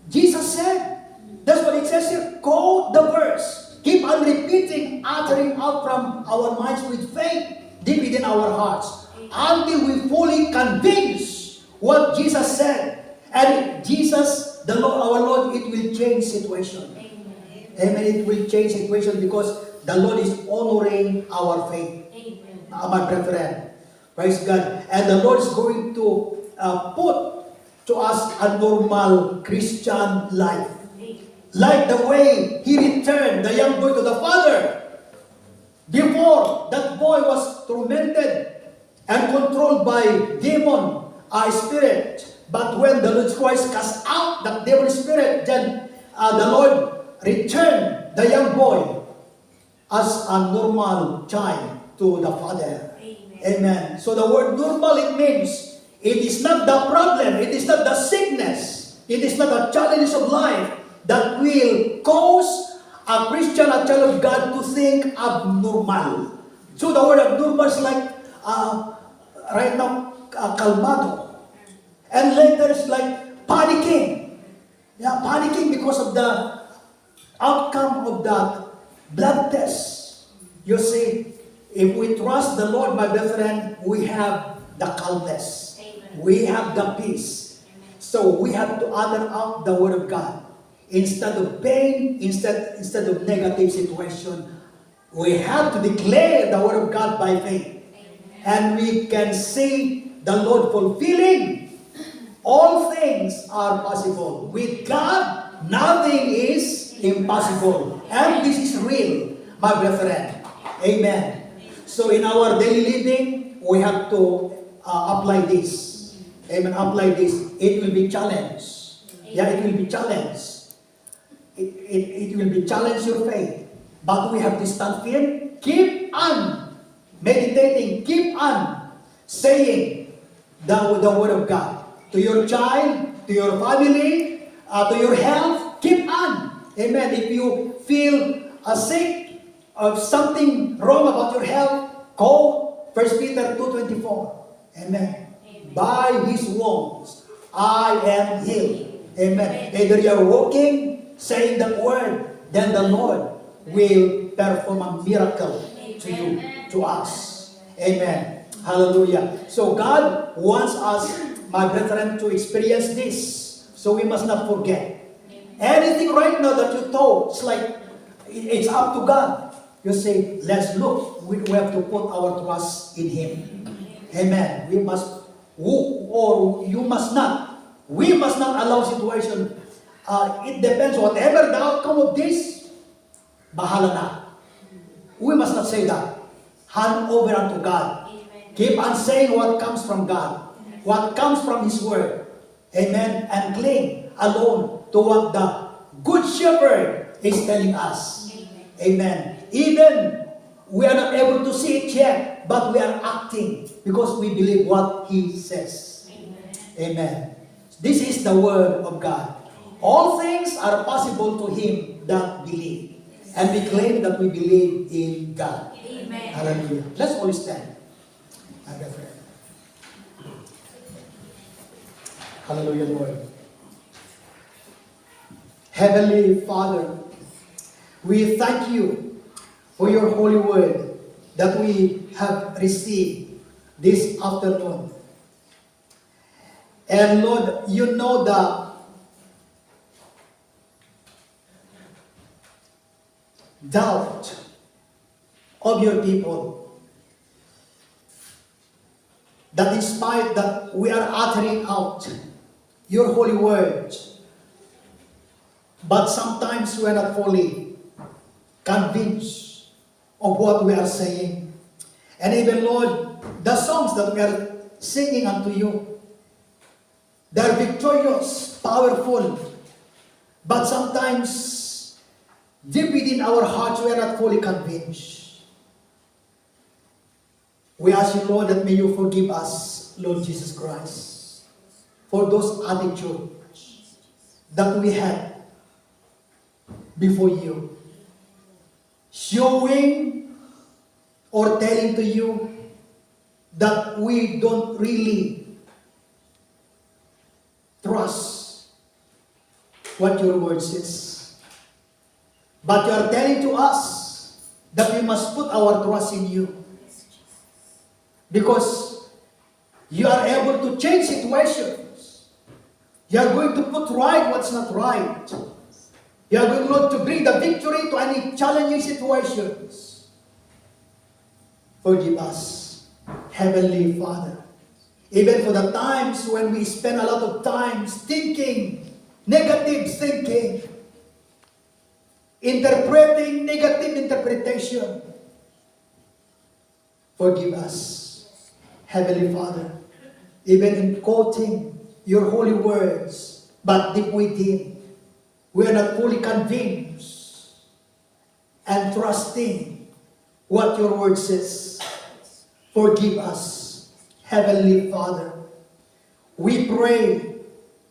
Jesus said, that's what it says here. Quote the verse. Keep on repeating, uttering out from our minds with faith deep within our hearts until we fully convince what Jesus said. And Jesus, the Lord, our Lord, it will change situation. Amen. It will change situation because the Lord is honoring our faith. My brethren. Praise God. And the Lord is going to put to us a normal Christian life. Like the way He returned the young boy to the father. Before, that boy was tormented and controlled by demon spirit. But when the Lord Christ cast out that devil spirit, then the Lord returned the young boy as a normal child to the Father. Amen. So the word normal, it means it is not the problem, it is not the sickness, it is not the challenges of life that will cause a Christian, a child of God, to think abnormal. So the word abnormal is like right now calmado. And later it's like panicking. Yeah, panicking because of the outcome of that blood test. You see, if we trust the Lord, my brethren, we have the calmness. Amen. We have the peace. Amen. So we have to utter out the word of God. Instead of pain, instead of negative situation, we have to declare the word of God by faith. Amen. And we can see the Lord fulfilling. All things are possible. With God, nothing is impossible. And this is real, my brethren. Amen. So in our daily living, we have to apply this. Amen. Apply this. It will be challenged. Yeah, it will be challenged. It will be challenge your faith. But we have to stand firm. Keep on meditating. Keep on saying the word of God. To your child, to your family, to your health, keep on. Amen. If you feel sick or something wrong about your health, call 1 Peter 2:24. Amen. By His wounds, I am healed. Amen. Either you are walking, saying that word, then the Lord will perform a miracle to you, to us. Amen. Hallelujah. So God wants us, my brethren, to experience this. So we must not forget. Anything right now that you thought, it's like, it's up to God. You say, let's look. We have to put our trust in Him. Amen. We must, or you must not. We must not allow situation. It depends, whatever the outcome of this, bahala na. We must not say that. Hand over unto God. Keep on saying what comes from God. What comes from His Word. Amen. And cling alone to what the Good Shepherd is telling us. Amen. Even we are not able to see it yet, but we are acting because we believe what He says. Amen. This is the Word of God. All things are possible to him that believe. And we claim that we believe in God. Amen. Hallelujah. Let's all stand. Hallelujah, Lord. Heavenly Father, we thank you for your holy word that we have received this afternoon. And Lord, you know doubt of your people. That in spite that we are uttering out your holy words, but sometimes we are not fully convinced of what we are saying. And even, Lord, the songs that we are singing unto you, they are victorious, powerful, but sometimes deep within our hearts we are not fully convinced. We ask you, Lord, that may you forgive us, Lord Jesus Christ, for those attitudes that we had before you, showing or telling to you that we don't really trust what your word says. But you are telling to us that we must put our trust in you, because you are able to change situations. You are going to put right what's not right. You are going, Lord, to bring the victory to any challenging situations. Forgive us, Heavenly Father. Even for the times when we spend a lot of times thinking, negative thinking, interpreting negative interpretation. Forgive us, Heavenly Father, even in quoting your holy words, but deep within, we are not fully convinced and trusting what your word says. Forgive us, Heavenly Father. We pray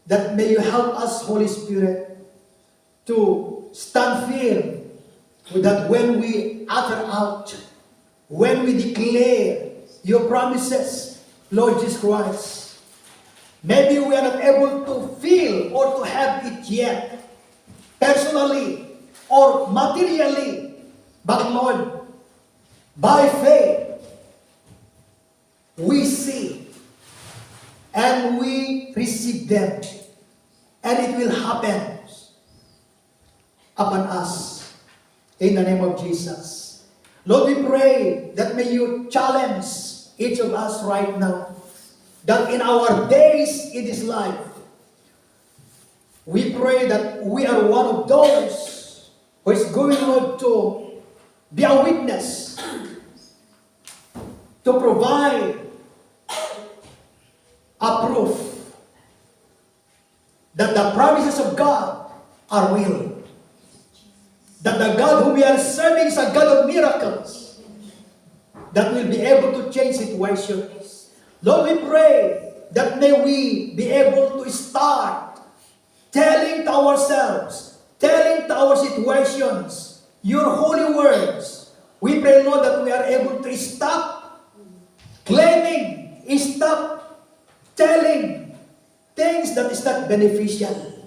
that may you help us, Holy Spirit, to stand firm, so that when we utter out, when we declare your promises, Lord Jesus Christ, maybe we are not able to feel or to have it yet, personally or materially, but Lord, by faith, we see and we receive them, and it will happen upon us in the name of Jesus. Lord, we pray that may you challenge each of us right now, that in our days in this life, we pray that we are one of those who is going, Lord, to be a witness, to provide a proof that the promises of God are real. That the God who we are serving is a God of miracles, that will be able to change situations. Lord, we pray that may we be able to start telling to ourselves, telling to our situations, your holy words. We pray, Lord, that we are able to stop claiming, stop telling things that is not beneficial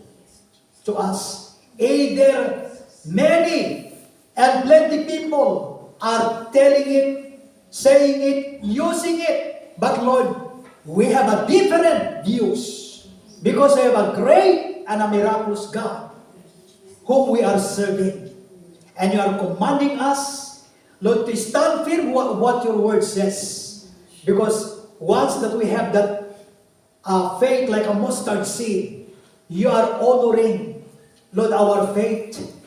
to us. Either many and plenty people are telling it, saying it, using it, but Lord, we have a different views, because we have a great and a miraculous God whom we are serving. And you are commanding us, Lord, to stand firm what your word says. Because once that we have that faith like a mustard seed, you are honoring, Lord, our faith.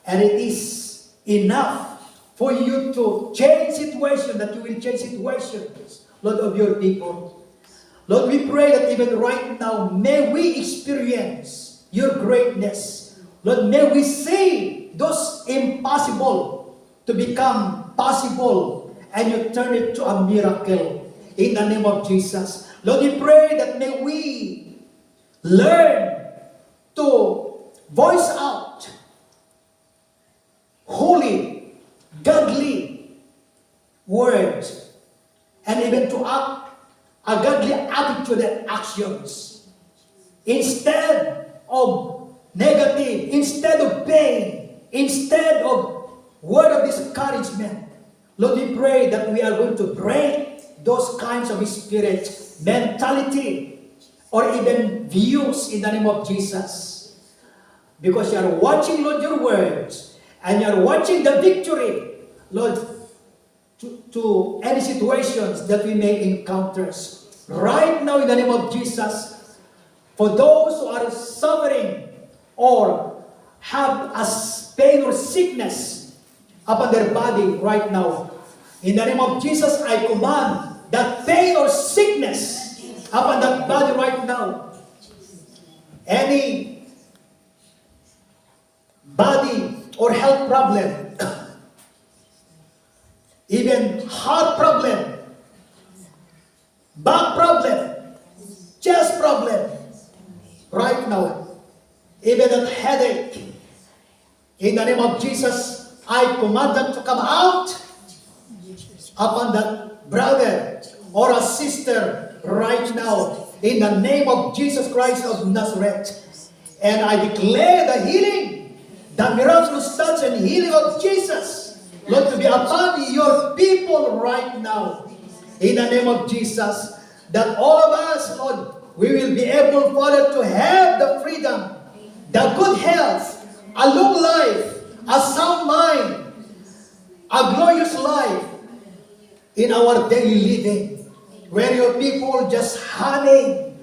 And it is enough for you to change situations, that you will change situations, Lord, of your people. Lord, we pray that even right now, may we experience your greatness. Lord, may we see those impossible to become possible, and you turn it to a miracle in the name of Jesus. Lord, we pray that may we learn to voice out holy, godly words, and even to act a godly attitude and actions, instead of negative, instead of pain, instead of word of discouragement. Lord, we pray that we are going to break those kinds of spirit, mentality, or even views in the name of Jesus. Because you are watching, Lord, your words, and you're watching the victory, Lord, to any situations that we may encounter. Right now, in the name of Jesus, for those who are suffering or have a pain or sickness upon their body right now, in the name of Jesus, I command that pain or sickness upon that body right now. Any body or health problem, even heart problem, back problem, chest problem, right now, even that headache, in the name of Jesus, I command them to come out upon that brother or a sister right now, in the name of Jesus Christ of Nazareth. And I declare the healing, the miraculous touch and healing of Jesus, Lord, to be upon your people right now, in the name of Jesus, that all of us, Lord, we will be able, Father, to have the freedom, the good health, a long life, a sound mind, a glorious life in our daily living, where your people just humming,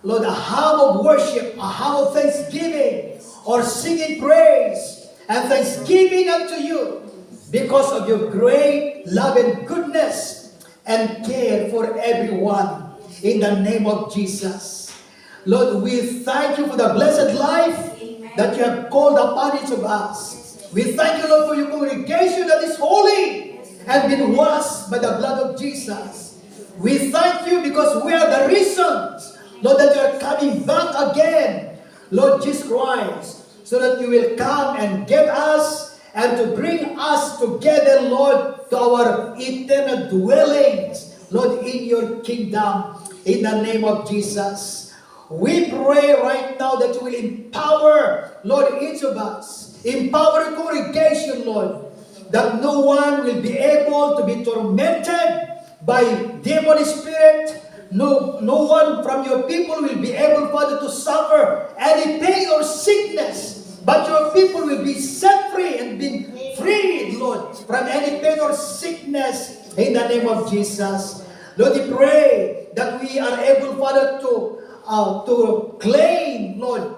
Lord, a hymn of worship, a hymn of thanksgiving, or singing praise and thanksgiving unto you because of your great love and goodness and care for everyone, in the name of Jesus. Lord, we thank you for the blessed life that you have called upon each of us. We thank you, Lord, for your congregation that is holy and been washed by the blood of Jesus. We thank you because we are the reasons, Lord, that you are coming back again, Lord Jesus Christ, so that you will come and get us and to bring us together, Lord, to our eternal dwellings, Lord, in your kingdom, in the name of Jesus. We pray right now that you will empower, Lord, each of us. Empower the congregation, Lord, that no one will be able to be tormented by demon spirit. No one from your people will be able, Father, to suffer any pain or sickness. But your people will be set free and be freed, Lord, from any pain or sickness in the name of Jesus. Lord, we pray that we are able, Father, to claim, Lord,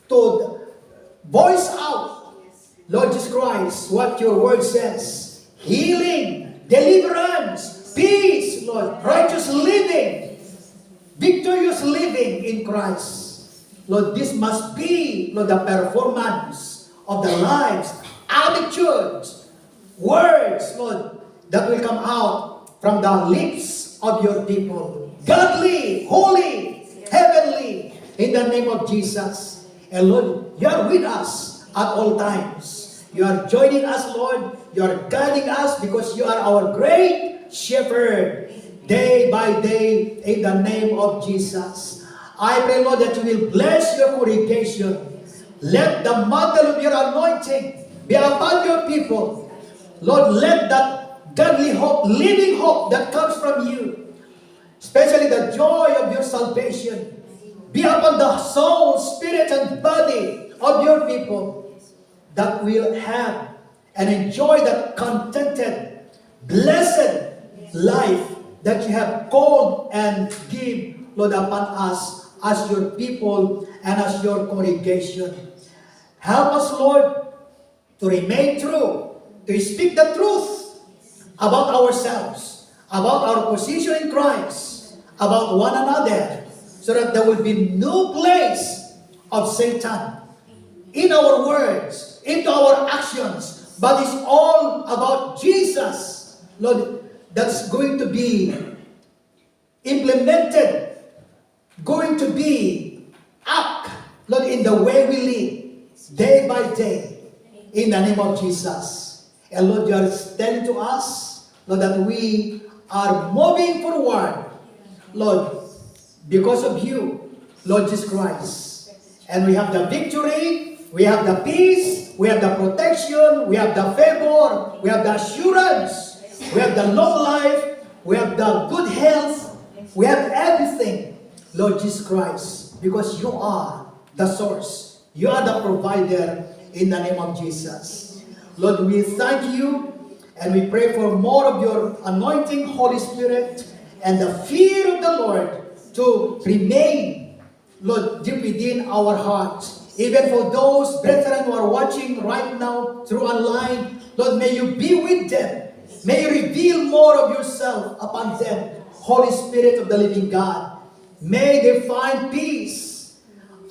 to voice out, Lord Jesus Christ, what your word says. Healing, deliverance, peace, Lord, righteous living, victorious living in Christ. Lord, this must be, Lord, the performance of the lives, attitudes, words, Lord, that will come out from the lips of your people. Godly, holy, heavenly, in the name of Jesus. And Lord, you are with us at all times. You are joining us, Lord. You are guiding us because you are our great shepherd, day by day, in the name of Jesus. I pray, Lord, that you will bless your congregation. Let the mantle of your anointing be upon your people. Lord, let that godly hope, living hope that comes from you, especially the joy of your salvation, be upon the soul, spirit, and body of your people, that will have and enjoy that contented, blessed life that you have called and give, Lord, upon us as your people and as your congregation. Help us, Lord, to remain true, to speak the truth about ourselves, about our position in Christ, about one another, so that there will be no place of Satan in our words, into our actions, but it's all about Jesus, Lord, that's going to be implemented, going to be up, Lord, in the way we live, day by day, in the name of Jesus. And Lord, you are telling to us, Lord, that we are moving forward, Lord, because of you, Lord Jesus Christ. And we have the victory, we have the peace, we have the protection, we have the favor, we have the assurance, we have the long life, we have the good health, we have everything, Lord Jesus Christ, because you are the source. You are the provider in the name of Jesus. Lord, we thank you and we pray for more of your anointing, Holy Spirit, and the fear of the Lord to remain, Lord, deep within our hearts. Even for those brethren who are watching right now through online, Lord, may you be with them. May you reveal more of yourself upon them, Holy Spirit of the living God. May they find peace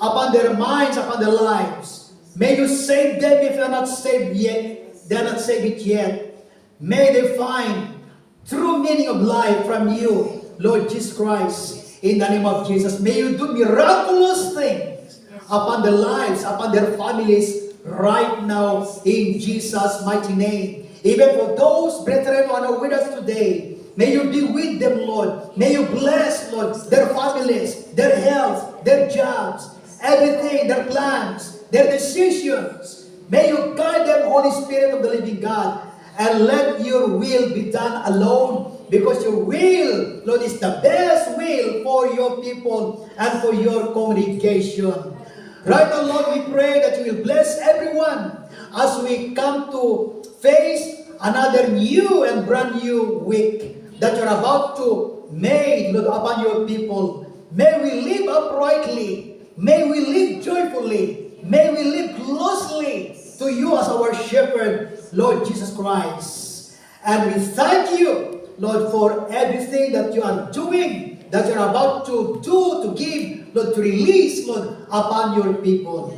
upon their minds, upon their lives. May you save them if they are not saved yet. They are not saved yet. May they find true meaning of life from you, Lord Jesus Christ, in the name of Jesus. May you do miraculous things upon their lives, upon their families right now in Jesus' mighty name. Even for those brethren who are with us today, may you be with them, Lord. May you bless, Lord, their families, their health, their jobs, everything, their plans, their decisions. May you guide them, Holy Spirit of the living God, and let your will be done alone, because your will, Lord, is the best will for your people and for your congregation. Right now, Lord, we pray that you will bless everyone as we come to face another new and brand new week that you're about to make, Lord, upon your people. May we live uprightly. May we live joyfully. May we live closely to you as our shepherd, Lord Jesus Christ. And we thank you, Lord, for everything that you are doing, that you're about to do, to give, Lord, to release, Lord, upon your people.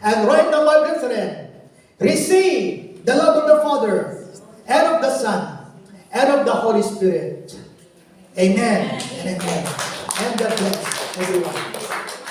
And right now, my brethren, receive the love of the Father, and of the Son, and of the Holy Spirit. Amen and amen. And God bless everyone.